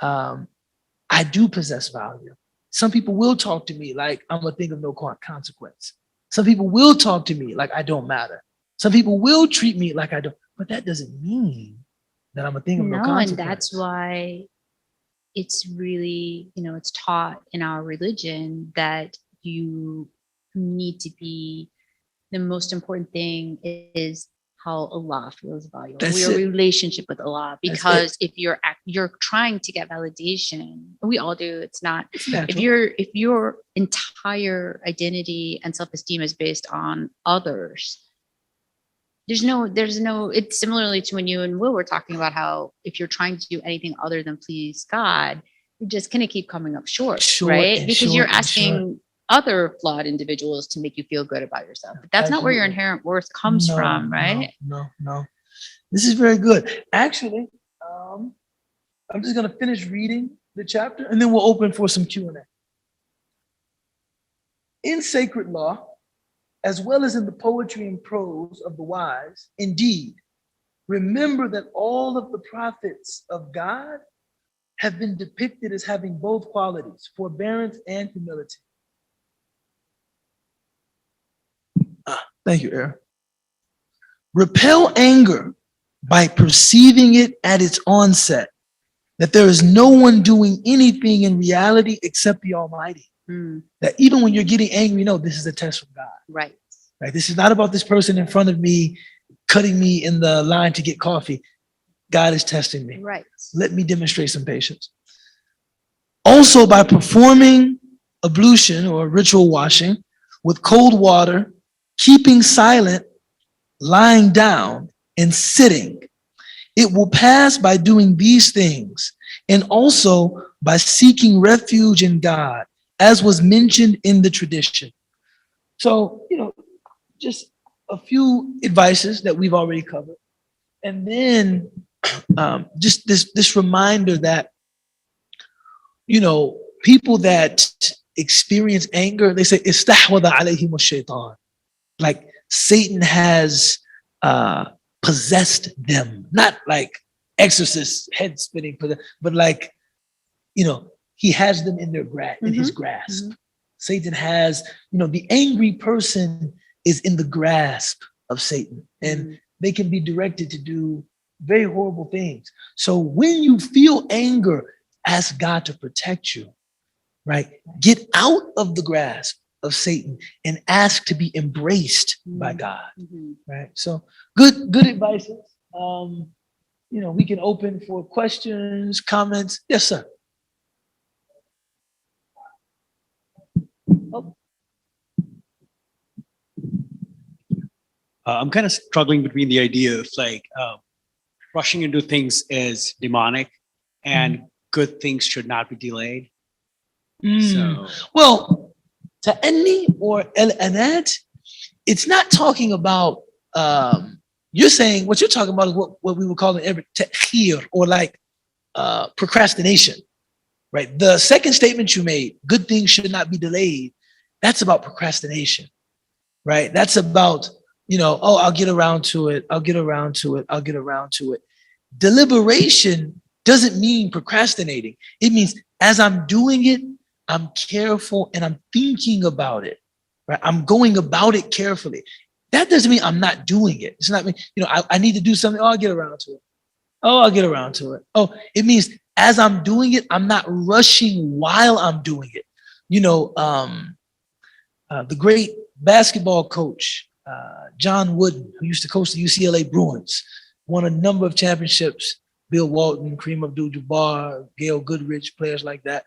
I do possess value. Some people will talk to me like I'm a thing of no consequence. Some people will talk to me like I don't matter. Some people will treat me like I don't, but that doesn't mean that I'm a thing of no consequence. And that's why it's really, you know, it's taught in our religion that you need to be, the most important thing is how Allah feels about you, your relationship with Allah. Because if you're trying to get validation, we all do. It's not. If your entire identity and self-esteem is based on others, there's no. It's similarly to when you and Will were talking about how if you're trying to do anything other than please God, you're just gonna keep coming up short, right? Because you're asking other flawed individuals to make you feel good about yourself. But that's not where your inherent worth comes from, right? No. This is very good. Actually, I'm just going to finish reading the chapter and then we'll open for some Q&A. In sacred law, as well as in the poetry and prose of the wise, indeed, remember that all of the prophets of God have been depicted as having both qualities, forbearance and humility. Thank you, Aaron. Repel anger by perceiving it at its onset, that there is no one doing anything in reality except the Almighty. That even when you're getting angry, this is a test from God. Right. This is not about this person in front of me cutting me in the line to get coffee. God is testing me. Right. Let me demonstrate some patience. Also, by performing ablution or ritual washing with cold water, keeping silent, lying down, and sitting. It will pass by doing these things, and also by seeking refuge in God, as was mentioned in the tradition. So, just a few advices that we've already covered. And then just this reminder that, people that experience anger, they say, istahwada alayhim ash-shaytan. Like Satan has possessed them, not like exorcist head spinning, but like, he has them in their his grasp. Satan has, the angry person is in the grasp of Satan, and they can be directed to do very horrible things. So when you feel anger, ask God to protect you, right? Get out of the grasp of Satan and ask to be embraced by God, right? So good advice. We can open for questions, comments. Yes, sir. Oh. I'm kind of struggling between the idea of rushing into things is demonic and good things should not be delayed. So, well, ta'anni or el-anat, it's not talking about, you're saying, what you're talking about is what we would call an ta'khir, or procrastination, right? The second statement you made, good things should not be delayed, that's about procrastination, right? That's about, I'll get around to it. I'll get around to it. I'll get around to it. Deliberation doesn't mean procrastinating. It means as I'm doing it, I'm careful and I'm thinking about it, right? I'm going about it carefully. That doesn't mean I'm not doing it. It's not me, I need to do something. Oh, I'll get around to it. Oh, I'll get around to it. Oh, it means as I'm doing it, I'm not rushing while I'm doing it. The great basketball coach, John Wooden, who used to coach the UCLA Bruins, won a number of championships. Bill Walton, Kareem Abdul-Jabbar, Gail Goodrich, players like that.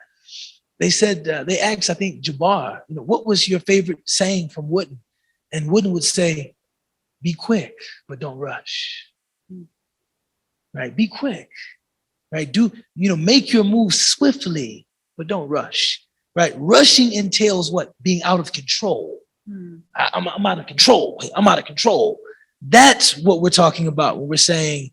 They said, they asked, I think, Jabbar, what was your favorite saying from Wooden? And Wooden would say, be quick, but don't rush. Right? Be quick. Right? Make your move swiftly, but don't rush. Right? Rushing entails what? Being out of control. I'm out of control. I'm out of control. That's what we're talking about when we're saying,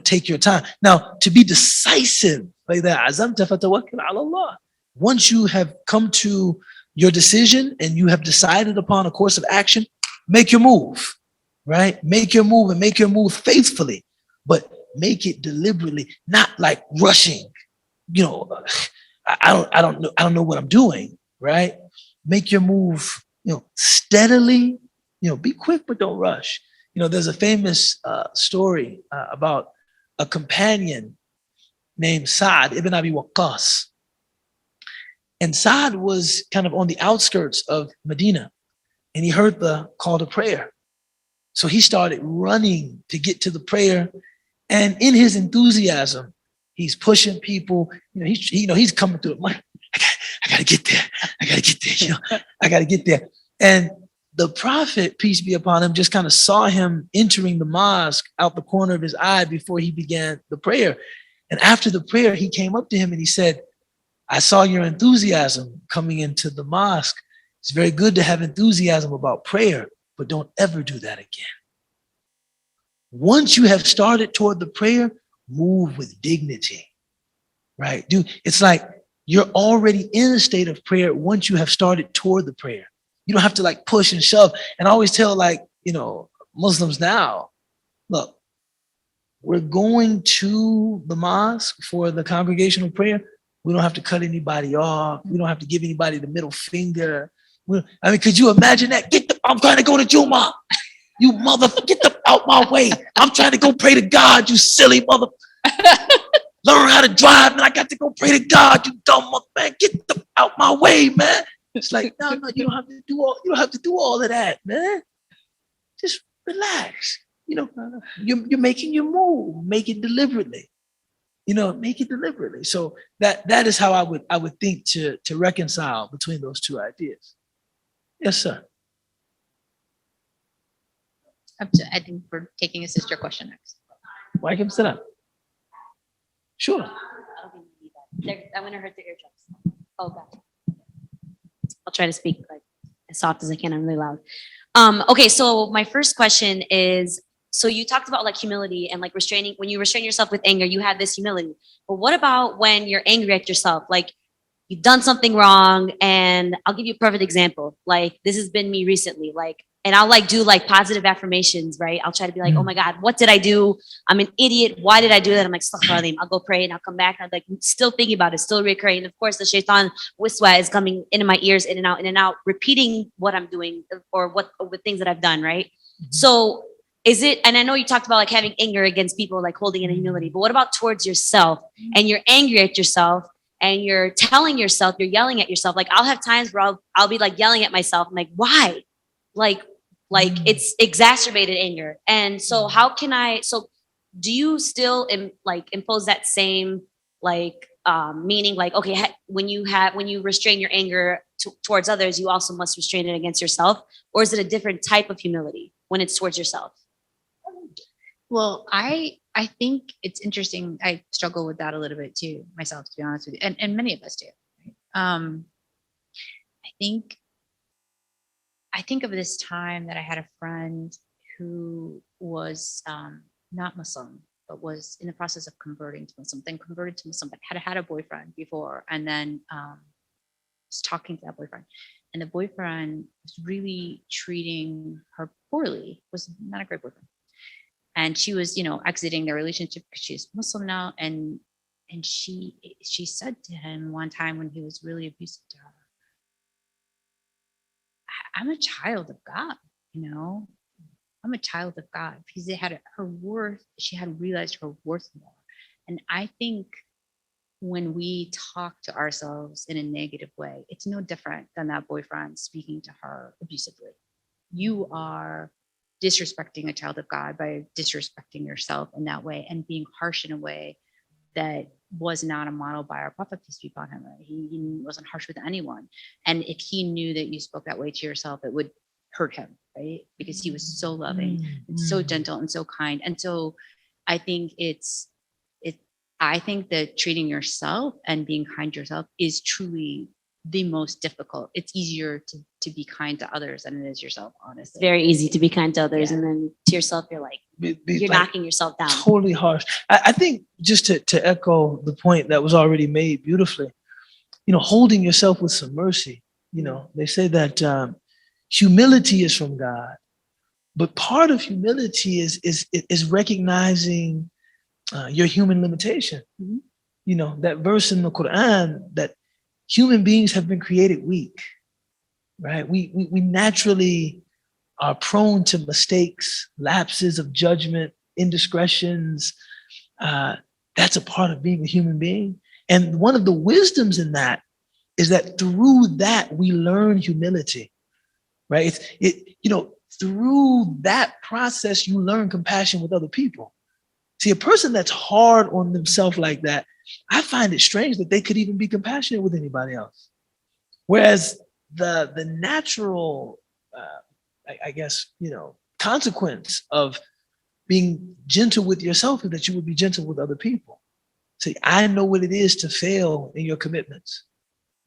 take your time. Now, to be decisive like that, azamta fatawakkal ala Allah. Once you have come to your decision and you have decided upon a course of action, make your move, right? Make your move and make your move faithfully, but make it deliberately, not like rushing. I don't know what I'm doing, right? Make your move, steadily, be quick, but don't rush. There's a famous story about a companion named Sa'd ibn Abi Waqqas. And Sa'd was kind of on the outskirts of Medina, and he heard the call to prayer. So he started running to get to the prayer. And in his enthusiasm, he's pushing people. He's coming through it. I gotta get there. I gotta get there. I gotta get there. And the Prophet, peace be upon him, just kind of saw him entering the mosque out the corner of his eye before he began the prayer. And after the prayer, he came up to him and he said, I saw your enthusiasm coming into the mosque. It's very good to have enthusiasm about prayer, but don't ever do that again. Once you have started toward the prayer, move with dignity, right? It's like you're already in a state of prayer once you have started toward the prayer. You don't have to push and shove. And I always tell Muslims now, look, we're going to the mosque for the congregational prayer. We don't have to cut anybody off. We don't have to give anybody the middle finger. Could you imagine that? I'm trying to go to Juma. You motherfucker, get out my way. I'm trying to go pray to God, you silly mother. Learn how to drive, and I got to go pray to God, you dumb mother, man. Get out my way, man. It's like, no, you don't have to do all of that, man. Just relax. You're making your move. Make it deliberately. Make it deliberately. So that is how I would think to reconcile between those two ideas. Yes, sir. I think we're taking a sister question next. Why can sit up? Sure. I'm gonna hurt the eardrums. Oh God. I'll try to speak as soft as I can. I'm really loud. Okay, so my first question is, so you talked about humility and restraining. When you restrain yourself with anger, you had this humility. But what about when you're angry at yourself? you've done something wrong, and I'll give you a perfect example. Like this has been me recently. Like, and I'll like do like positive affirmations, right? I'll try to be like, oh my God, what did I do? I'm an idiot. Why did I do that? I'm like, astaghfirullah. I'll go pray and I'll come back. And I'm like, still thinking about it, still recurring. And of course, the shaitan wiswa is coming into my ears, in and out, repeating what I'm doing or what with things that I've done, right? So is it, and I know you talked about like having anger against people, like holding in humility, but what about towards yourself? And you're angry at yourself and you're telling yourself, you're yelling at yourself. Like I'll have times where I'll be like yelling at myself. I'm like, why? Like it's exacerbated anger. And so how can so do you still impose that same meaning, like, okay, when you restrain your anger towards others, you also must restrain it against yourself? Or is it a different type of humility when it's towards yourself? Well, I think it's interesting. I struggle with that a little bit too myself, to be honest with you, and many of us do. Right? I think of this time that I had a friend who was not Muslim, but was in the process of converting to Muslim, then converted to Muslim, but had a boyfriend before, and then was talking to that boyfriend. And the boyfriend was really treating her poorly, was not a great boyfriend. And she was, exiting the relationship because she's Muslim now. And she said to him one time when he was really abusive to her, I'm a child of God, I'm a child of God. Because she had realized her worth more. And I think when we talk to ourselves in a negative way, it's no different than that boyfriend speaking to her abusively. You are disrespecting a child of God by disrespecting yourself in that way and being harsh in a way that was not a model by our Prophet, peace be upon him. He wasn't harsh with anyone. And if he knew that you spoke that way to yourself, it would hurt him, right? Because he was so loving and so gentle and so kind. And so I think I think that treating yourself and being kind to yourself is truly the most difficult. It's easier to be kind to others than it is yourself, honestly. It's very easy to be kind to others, Yeah. and then to yourself, you're like, you're like knocking yourself down. totally harsh. I think just to echo the point that was already made beautifully, holding yourself with some mercy. They say that humility is from God, but part of humility is recognizing your human limitation. That verse in the Quran that human beings have been created weak, right? We naturally are prone to mistakes, lapses of judgment, indiscretions. That's a part of being a human being. And one of the wisdoms in that is that through that we learn humility, right? Through that process, you learn compassion with other people. See, a person that's hard on themselves like that, I find it strange that they could even be compassionate with anybody else. Whereas the natural, consequence of being gentle with yourself is that you would be gentle with other people. See, I know what it is to fail in your commitments.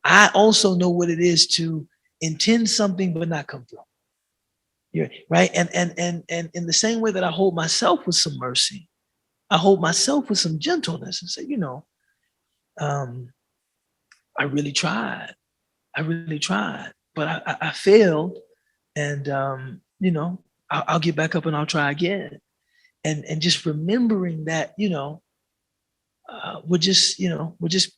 I also know what it is to intend something but not come through. Yeah, right. And in the same way that I hold myself with some mercy, I hold myself with some gentleness and say, I really tried. But I failed. And, I'll get back up and I'll try again. And just remembering that, we're just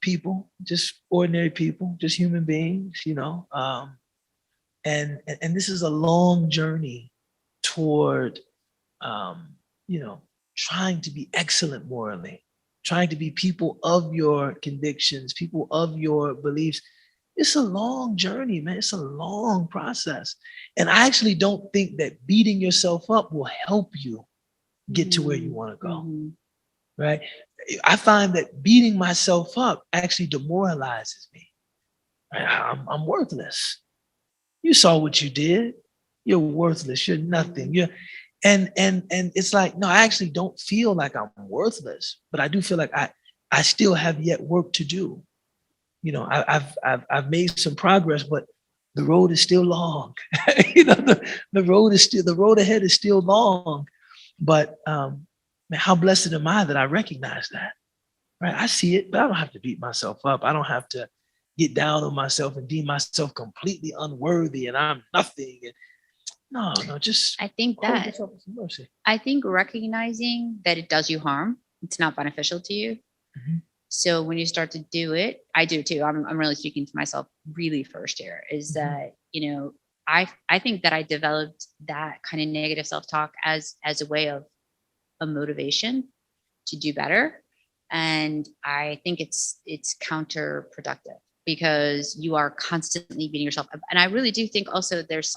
people, just ordinary people, just human beings, and this is a long journey toward, trying to be excellent morally, trying to be people of your convictions, people of your beliefs. It's a long journey, man. It's a long process. And I actually don't think that beating yourself up will help you get to where you want to go, right? I find that beating myself up actually demoralizes me. Right? I'm worthless. You saw what you did. You're worthless. You're nothing. And it's like, no, I actually don't feel like I'm worthless, but I do feel like I still have yet work to do. I've made some progress, but the road is still long. The road ahead is still long. But man, how blessed am I that I recognize that, right? I see it, but I don't have to beat myself up. I don't have to get down on myself and deem myself completely unworthy and I'm nothing. And no, just I think hold that, yourself with some mercy. I think recognizing that it does you harm, it's not beneficial to you. Mhm. So when you start to do it, I do too. I'm really speaking to myself really first here is that, I think that I developed that kind of negative self-talk as a way of a motivation to do better. And I think it's counterproductive because you are constantly beating yourself up. And I really do think also there's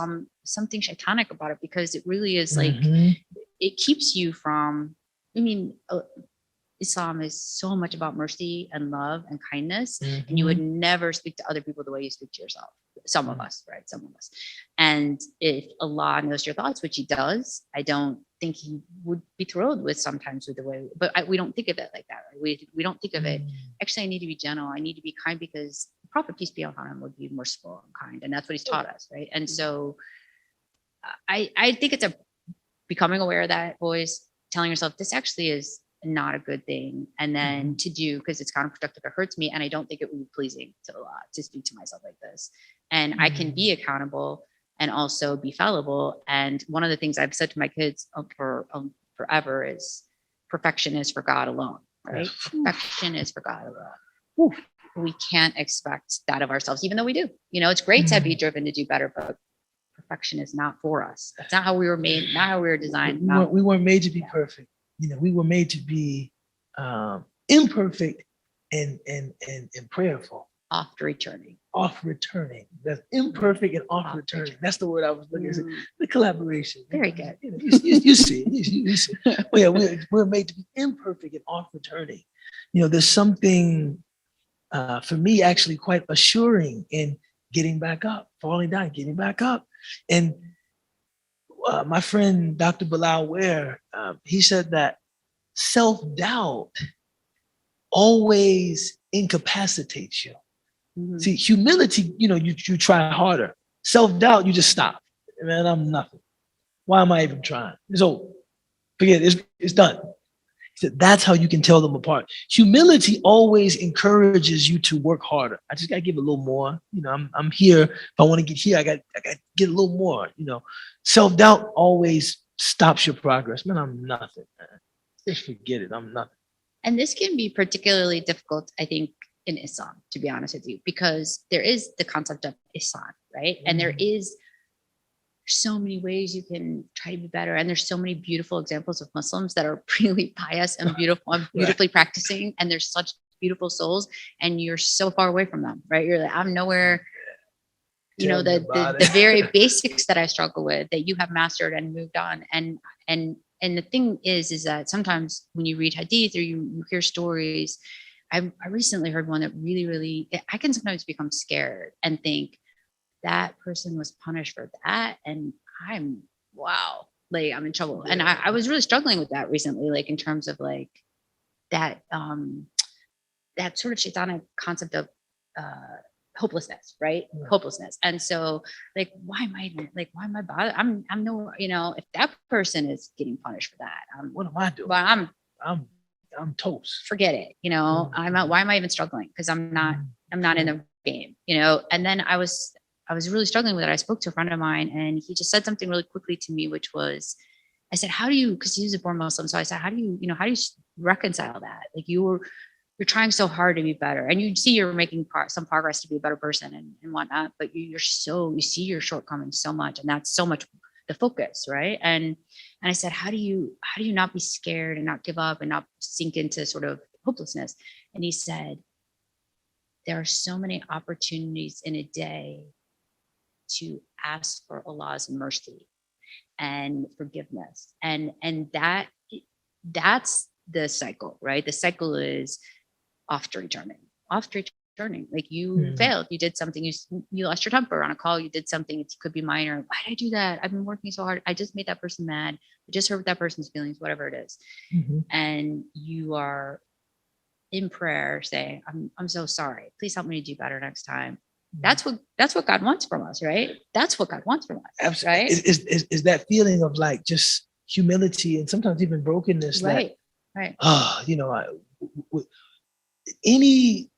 something satanic about it because it really is like, Mhm. it keeps you from, I mean, Islam is so much about mercy and love and kindness, and you would never speak to other people the way you speak to yourself. Some of us, right? Some of us. And if Allah knows your thoughts, which He does, I don't think He would be thrilled with sometimes with the way. But we don't think of it like that. Right? We don't think of it. Actually, I need to be gentle. I need to be kind because the Prophet, peace be upon him, would be merciful and kind, and that's what He's taught us, right? And so, I think it's becoming aware of that, boys, telling yourself this actually is not a good thing, and then to do because it's counterproductive, it hurts me, and I don't think it would be pleasing to Allah to speak to myself like this. And I can be accountable and also be fallible. And one of the things I've said to my kids for forever is perfection is for God alone, right? Perfection is for God alone. We can't expect that of ourselves, even though we do. It's great to be driven to do better, but perfection is not for us. That's not how we were made, not how we were designed. We weren't made to be perfect. We were made to be imperfect and prayerful. Oft returning. That's imperfect and oft returning. That's the word I was looking at. The collaboration. Very good. You see. Well, yeah, we're made to be imperfect and oft returning. There's something for me actually quite assuring in getting back up, falling down, getting back up. And my friend, Dr. Bilal Ware, he said that self-doubt always incapacitates you. See, humility, you try harder. Self-doubt, you just stop. Man, I'm nothing. Why am I even trying? It's over. Forget it. It's done. He said, that's how you can tell them apart. Humility always encourages you to work harder. I just gotta give a little more. I'm here. If I want to get here, I got to get a little more. Self-doubt always stops your progress. Man, I'm nothing. Man. Just forget it. I'm nothing. And this can be particularly difficult, I think, in Islam, to be honest with you, because there is the concept of Islam, right? And there is so many ways you can try to be better. And there's so many beautiful examples of Muslims that are really pious and beautiful and beautifully practicing. And they're such beautiful souls. And you're so far away from them, right? You're like, I'm nowhere. The very basics that I struggle with that you have mastered and moved on. And the thing is that sometimes when you read hadith or you hear stories, I recently heard one that really, really, I can sometimes become scared and think that person was punished for that. And I'm in trouble. And I was really struggling with that recently, like in terms of like that, that sort of shaitanic concept of hopelessness, right? Yeah. Hopelessness. And so like, why am I bothered? I'm no, if that person is getting punished for that, what am I doing? Well, I'm toast. Forget it. Why am I even struggling? Because I'm not in the game, and then I was really struggling with it. I spoke to a friend of mine and he just said something really quickly to me, which was, I said, how do you, because he was a born Muslim. So I said, how do you reconcile that? Like you're trying so hard to be better and you see you're making some progress to be a better person and whatnot, but you see your shortcomings so much. And that's so much the focus. Right. And I said, how do you not be scared and not give up and not sink into sort of hopelessness? And he said, there are so many opportunities in a day to ask for Allah's mercy and forgiveness. And that's the cycle, right? The cycle is oft returning. Like you failed, you did something, you lost your temper on a call, you did something, it could be minor. Why did I do that? I've been working so hard. I just made that person mad. I just hurt that person's feelings, whatever it is. And you are in prayer saying, I'm so sorry. Please help me to do better next time. That's what God wants from us, right? That's what God wants from us. Absolutely. Right? Is that feeling of like just humility and sometimes even brokenness. Right. Any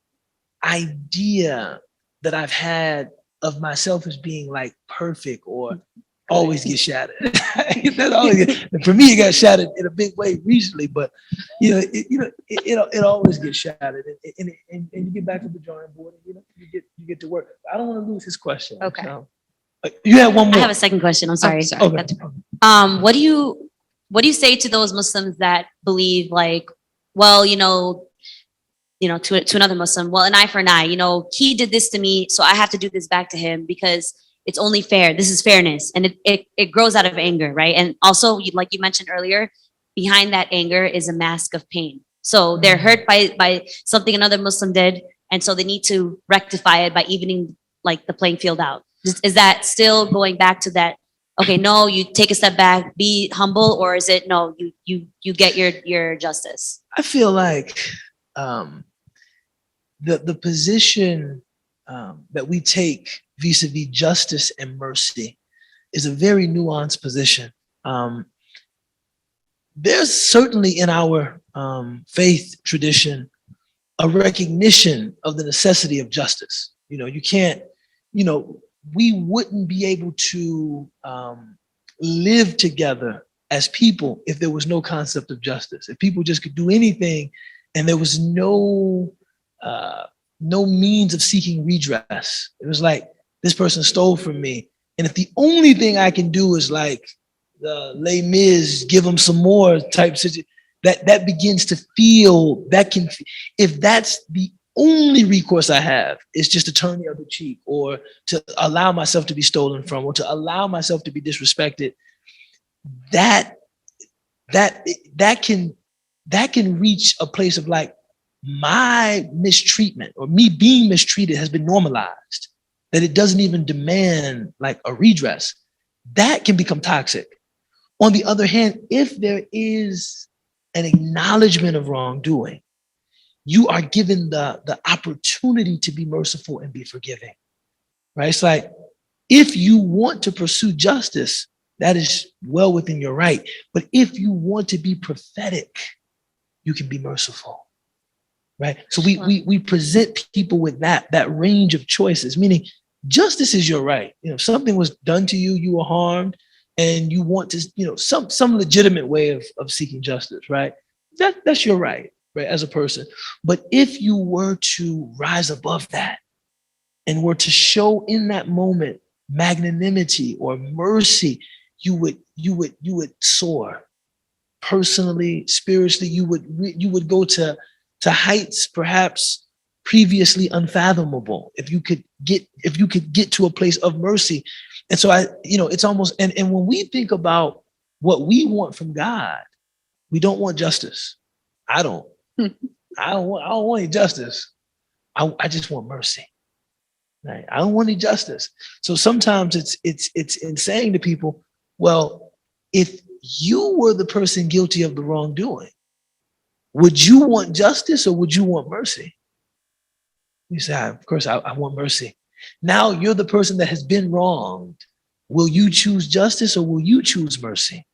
idea that I've had of myself as being like perfect or always get shattered. That always for me, it got shattered in a big way recently, but it always gets shattered, and you get back to the drawing board, and you get to work. I don't want to lose his question. Okay. So, you have one more. I have a second question. I'm sorry. Okay. What do you say to those Muslims that believe like, well, to another Muslim, well, an eye for an eye, he did this to me, so I have to do this back to him because it's only fair. This is fairness. And it grows out of anger, right? And also, like you mentioned earlier, behind that anger is a mask of pain. So they're hurt by something another Muslim did. And so they need to rectify it by evening like the playing field out. Is that still going back to that? Okay, no, you take a step back, be humble, or is it no, you get your justice? I feel like the position that we take vis-a-vis justice and mercy is a very nuanced position. There's certainly in our faith tradition a recognition of the necessity of justice. You can't, we wouldn't be able to live together as people if there was no concept of justice. If people just could do anything and there was no means of seeking redress. It was like, this person stole from me. And if the only thing I can do is like the Les Mis, give them some more type situation, that begins to feel, if that's the only recourse I have is just to turn the other cheek or to allow myself to be stolen from or to allow myself to be disrespected, that can reach a place of like, my mistreatment or me being mistreated has been normalized, that it doesn't even demand like a redress. That can become toxic. On the other hand, if there is an acknowledgement of wrongdoing, you are given the opportunity to be merciful and be forgiving, right? It's like, if you want to pursue justice, that is well within your right. But if you want to be prophetic, you can be merciful, right? So we present people with that range of choices, meaning justice is your right. If something was done to you, you were harmed, and you want to, some legitimate way of seeking justice, right? That's your right, as a person. But if you were to rise above that and were to show in that moment magnanimity or mercy, you would soar personally, spiritually. You would go to heights perhaps previously unfathomable if you could get to a place of mercy. And so it's almost, and when we think about what we want from God, we don't want justice. I don't want any justice. I just want mercy. Right? I don't want any justice. So sometimes it's in saying to people, well, if you were the person guilty of the wrongdoing, would you want justice or would you want mercy? You say, of course, I want mercy. Now you're the person that has been wronged. Will you choose justice or will you choose mercy?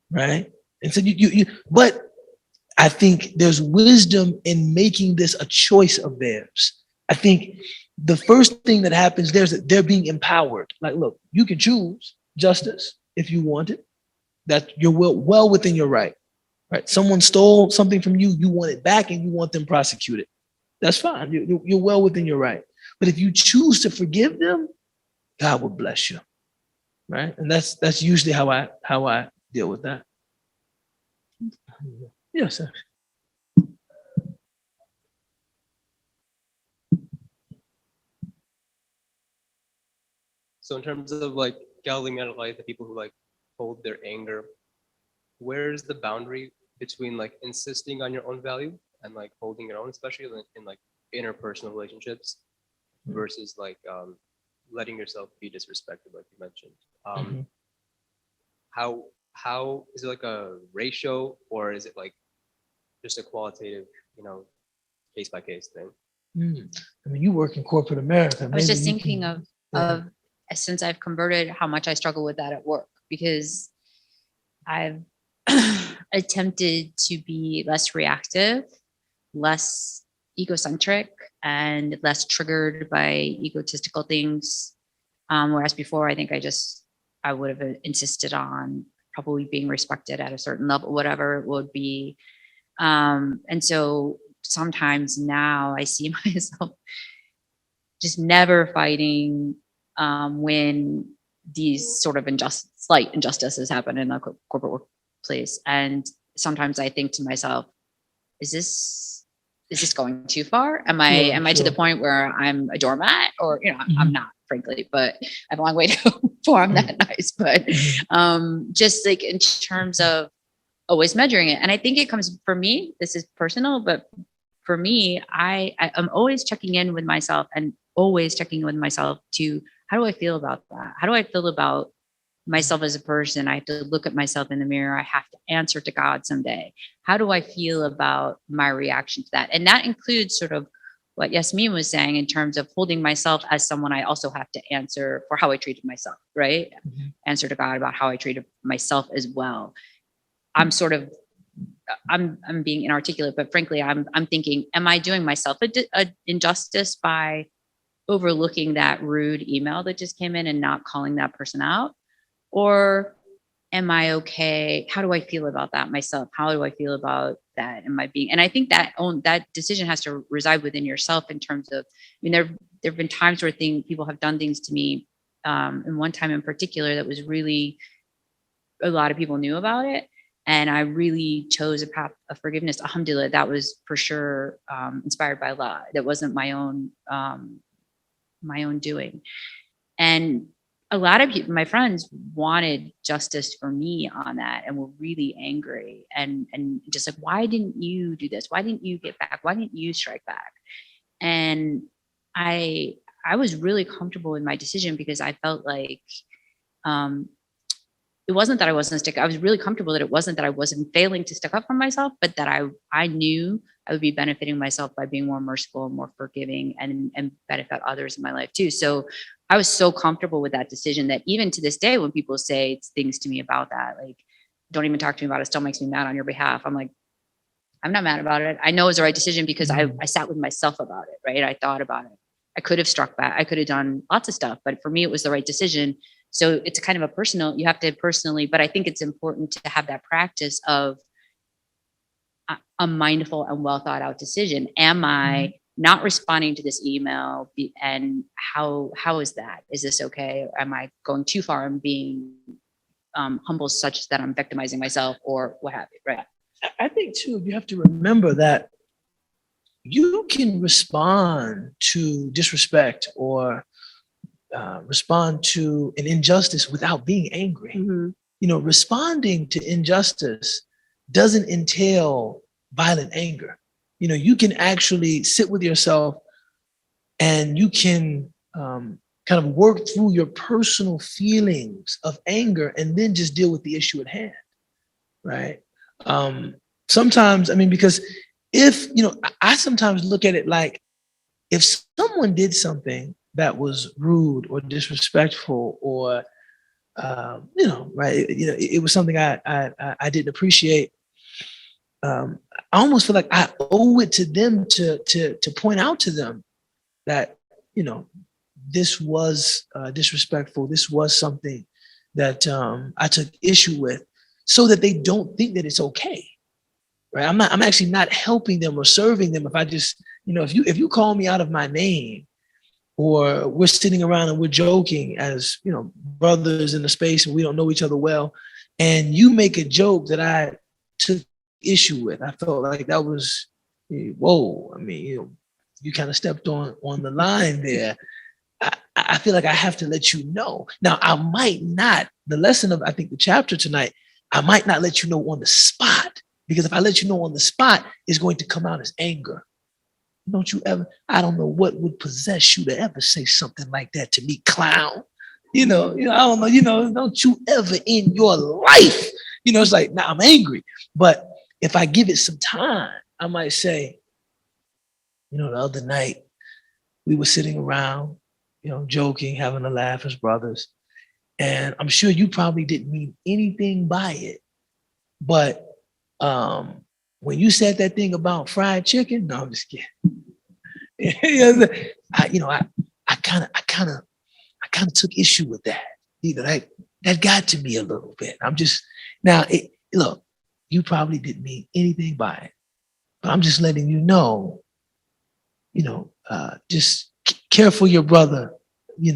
Right? And so but I think there's wisdom in making this a choice of theirs. I think the first thing that happens there is that they're being empowered. Like, look, you can choose justice if you want it. That you're well within your right. Right? Someone stole something from you, you want it back and you want them prosecuted. That's fine. You're well within your right. But if you choose to forgive them, God will bless you. Right? And that's usually how I deal with that. Yes, sir. So in terms of like Galilee life, the people who like hold their anger, where's the boundary between like insisting on your own value and like holding your own, especially in like interpersonal relationships, versus like letting yourself be disrespected, like you mentioned? How is it like a ratio, or is it like just a qualitative, case by case thing? I mean, you work in corporate America. I was just thinking of since I've converted, how much I struggle with that at work, because I've attempted to be less reactive, less, egocentric and less triggered by egotistical things. Whereas before, I think I would have insisted on probably being respected at a certain level, whatever it would be. And so sometimes now I see myself just never fighting when these sort of slight injustices happen in the corporate workplace. And sometimes I think to myself, is this going too far? Am I to the point where I'm a doormat, or, I'm not, frankly, but I have a long way to go before I'm that nice. But just like in terms of always measuring it. And I think it comes, for me, this is personal, but for me, I'm always checking in with myself and always checking in with myself to, how do I feel about that? How do I feel about myself as a person? I have to look at myself in the mirror. I have to answer to God someday. How do I feel about my reaction to that? And that includes sort of what Yasmin was saying in terms of holding myself as someone I also have to answer for how I treated myself, right? Mm-hmm. Answer to God about how I treated myself as well. I'm being inarticulate, but frankly, I'm thinking, am I doing myself a injustice by overlooking that rude email that just came in and not calling that person out? Or am I okay? How do I feel about that myself? How do I feel about that? And I think that decision has to reside within yourself in terms of, there have been times where people have done things to me, and one time in particular that was really, a lot of people knew about it. And I really chose a path of forgiveness. Alhamdulillah, that was for sure inspired by Allah. That wasn't my own doing. And a lot of my friends wanted justice for me on that and were really angry and just like, why didn't you do this? Why didn't you get back? Why didn't you strike back? And I was really comfortable with my decision because I felt like it wasn't that I wasn't sticking. I was really comfortable that it wasn't that I wasn't failing to stick up for myself, but that I knew I would be benefiting myself by being more merciful and more forgiving and benefit others in my life too. So I was so comfortable with that decision that even to this day, when people say things to me about that, like, don't even talk to me about it, still makes me mad on your behalf. I'm like, I'm not mad about it. I know it was the right decision because I sat with myself about it, right? I thought about it. I could have struck back. I could have done lots of stuff, but for me, it was the right decision. So it's kind of a personal, you have to personally, but I think it's important to have that practice of a mindful and well thought out decision. Am I not responding to this email? And how is that? Is this okay? Or am I going too far and being humble such that I'm victimizing myself or what have you, right? I think too, you have to remember that you can respond to disrespect or respond to an injustice without being angry. Mm-hmm. Responding to injustice doesn't entail violent anger. You can actually sit with yourself and you can kind of work through your personal feelings of anger and then just deal with the issue at hand, right? Sometimes, because if, I sometimes look at it like if someone did something that was rude or disrespectful or, right, it was something I didn't appreciate. I almost feel like I owe it to them to point out to them that, this was disrespectful. This was something that I took issue with, so that they don't think that it's okay. Right? I'm actually not helping them or serving them if I just, if you call me out of my name, or we're sitting around and we're joking as, brothers in the space and we don't know each other well, and you make a joke that I took issue with, I felt like that was, whoa. You kind of stepped on the line there. I feel like I have to let you know. Now, I might not, the lesson of, I think, the chapter tonight, I might not let you know on the spot, because if I let you know on the spot, it's going to come out as anger. Don't you ever, I don't know what would possess you to ever say something like that to me, clown. I don't know, don't you ever in your life, it's like, nah, I'm angry. But if I give it some time, I might say, the other night we were sitting around, joking, having a laugh as brothers. And I'm sure you probably didn't mean anything by it. But when you said that thing about fried chicken, no, I'm just kidding. I kind of took issue with that. That got to me a little bit. I'm just now. Look, you probably didn't mean anything by it, but I'm just letting you know. Just care for your brother. Be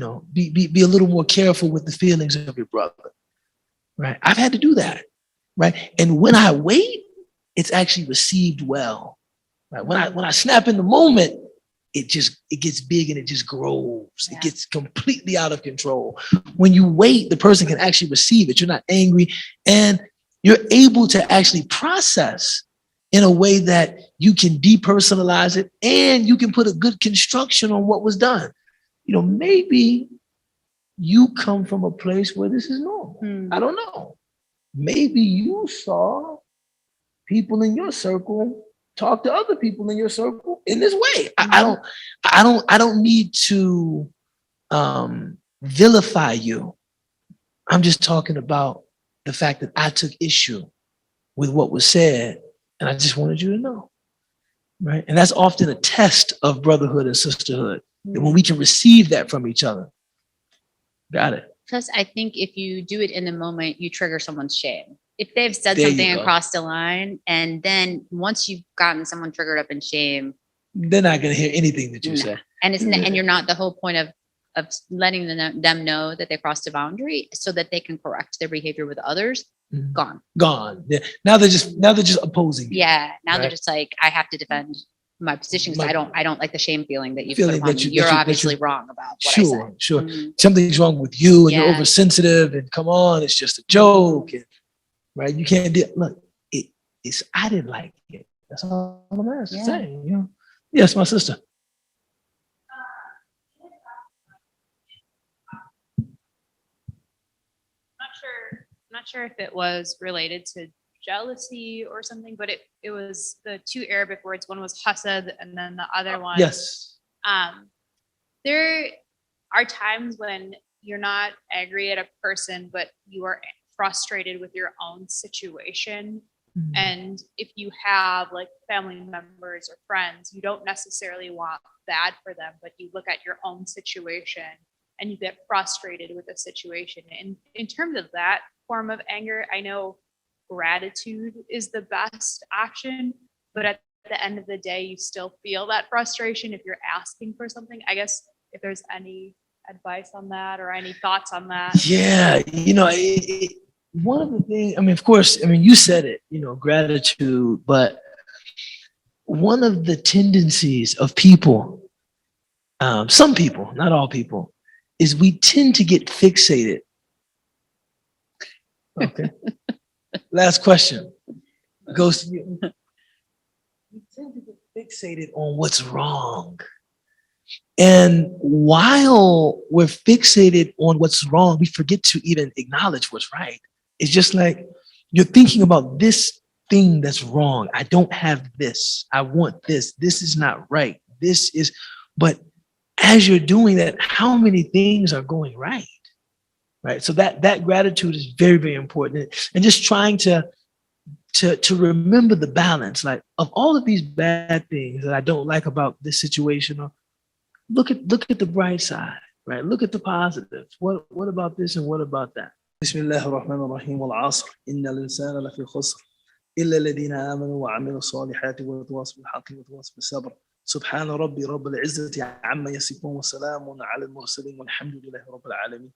a little more careful with the feelings of your brother. Right? I've had to do that. Right? And when I wait, it's actually received well. Right? When I snap in the moment, it gets big and it just grows. Yeah. It gets completely out of control. When you wait, the person can actually receive it. You're not angry, and you're able to actually process in a way that you can depersonalize it and you can put a good construction on what was done. Maybe you come from a place where this is normal. I don't know. Maybe you saw people in your circle talk to other people in your circle in this way. I don't need to vilify you. I'm just talking about the fact that I took issue with what was said, and I just wanted you to know. Right? And that's often a test of brotherhood and sisterhood, that when we can receive that from each other. Got it. Plus, I think if you do it in the moment, you trigger someone's shame. If they've said There you something go. across the line, and then once you've gotten someone triggered up in shame, They're not going to hear anything that you say. and and you're not, the whole point of letting them know that they crossed a boundary so that they can correct their behavior with others. Mhm. Gone. Gone. Yeah. Now they're just opposing you. Yeah. Now they're Right. just like, I have to defend my position because My- I don't like the shame feeling that you put Feeling upon that me. you- You're that you- obviously wrong about what I said. Sure. Mhm. Something's wrong with you, and you're Yeah. oversensitive, and come on, it's just a joke, and, right? You can't do. Look, it's. I didn't like it. That's all I'm asking. Yeah. Saying, Yes, my sister. Not sure if it was related to jealousy or something, but it was the two Arabic words. One was hasad, and then the other one. Yes. There are times when you're not angry at a person, but you are frustrated with your own situation. Mhm. And if you have like family members or friends, you don't necessarily want bad for them, but you look at your own situation and you get frustrated with the situation. And in terms of that form of anger, I know gratitude is the best action, but at the end of the day, you still feel that frustration if you're asking for something. I guess if there's any advice on that or any thoughts on that. Yeah. One of the things. Of course. You said it. Gratitude, but one of the tendencies of people, some people, not all people, is we tend to get fixated. Okay. Last question. Goes to you. We tend to get fixated on what's wrong. And while we're fixated on what's wrong, we forget to even acknowledge what's right. It's just like you're thinking about this thing that's wrong. I don't have this. I want this. This is not right. But as you're doing that, how many things are going right? Right. So that gratitude is very, very important. And just trying to remember the balance, like, of all of these bad things that I don't like about this situation, or look at the bright side, right? Look at the positives. What about this and what about that? بسم الله الرحمن الرحيم والعصر إن الإنسان لفي خسر إلا الذين آمنوا وعملوا الصالحات وتواصوا بالحق وتواصوا بالصبر سبحان ربي رب العزة عما يصفون وسلام على المرسلين والحمد لله رب العالمين